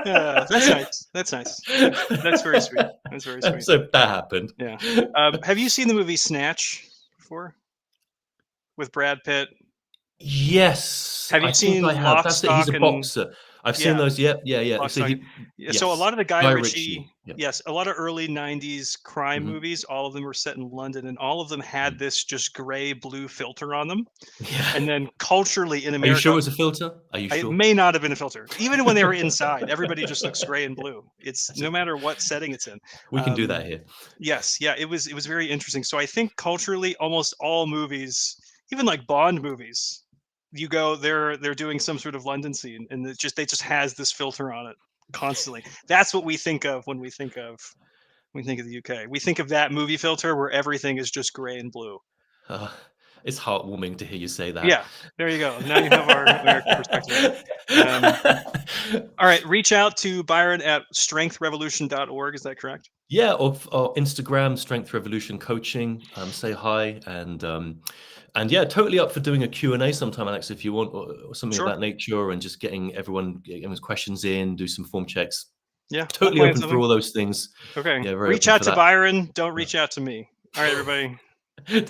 Yeah, that's nice. That's nice. That's very sweet. That's very sweet. So that happened. Yeah. Have you seen the movie Snatch before? With Brad Pitt? Yes. Have you seen Lock, Stock, He's a boxer. I've seen those. Yeah. So a lot of the Guy Ritchie, a lot of early 90s crime movies, all of them were set in London, and all of them had this just gray blue filter on them. Yeah. And then culturally in America, are you sure it was a filter? Are you sure? It may not have been a filter. Even when they were inside, everybody just looks gray and blue. It's no matter what setting it's in. We can do that here. Yes, yeah, it was very interesting. So I think culturally, almost all movies, even like Bond movies, you go, they're doing some sort of London scene, and they just has this filter on it constantly. That's what we think of when we think of the UK. We think of that movie filter where everything is just gray and blue. It's heartwarming to hear you say that. Yeah, there you go. Now you have our American perspective. All right, reach out to Byron at strengthrevolution.org. Is that correct? Yeah, or Instagram, Strength Revolution Coaching. Say hi, and yeah, totally up for doing a Q&A sometime, Alex, if you want, or something of that nature, and just getting everyone's questions in, do some form checks. Yeah, Totally open for all those things. Okay. Yeah, very Reach open out for to that. Byron. Don't reach out to me. All right, everybody.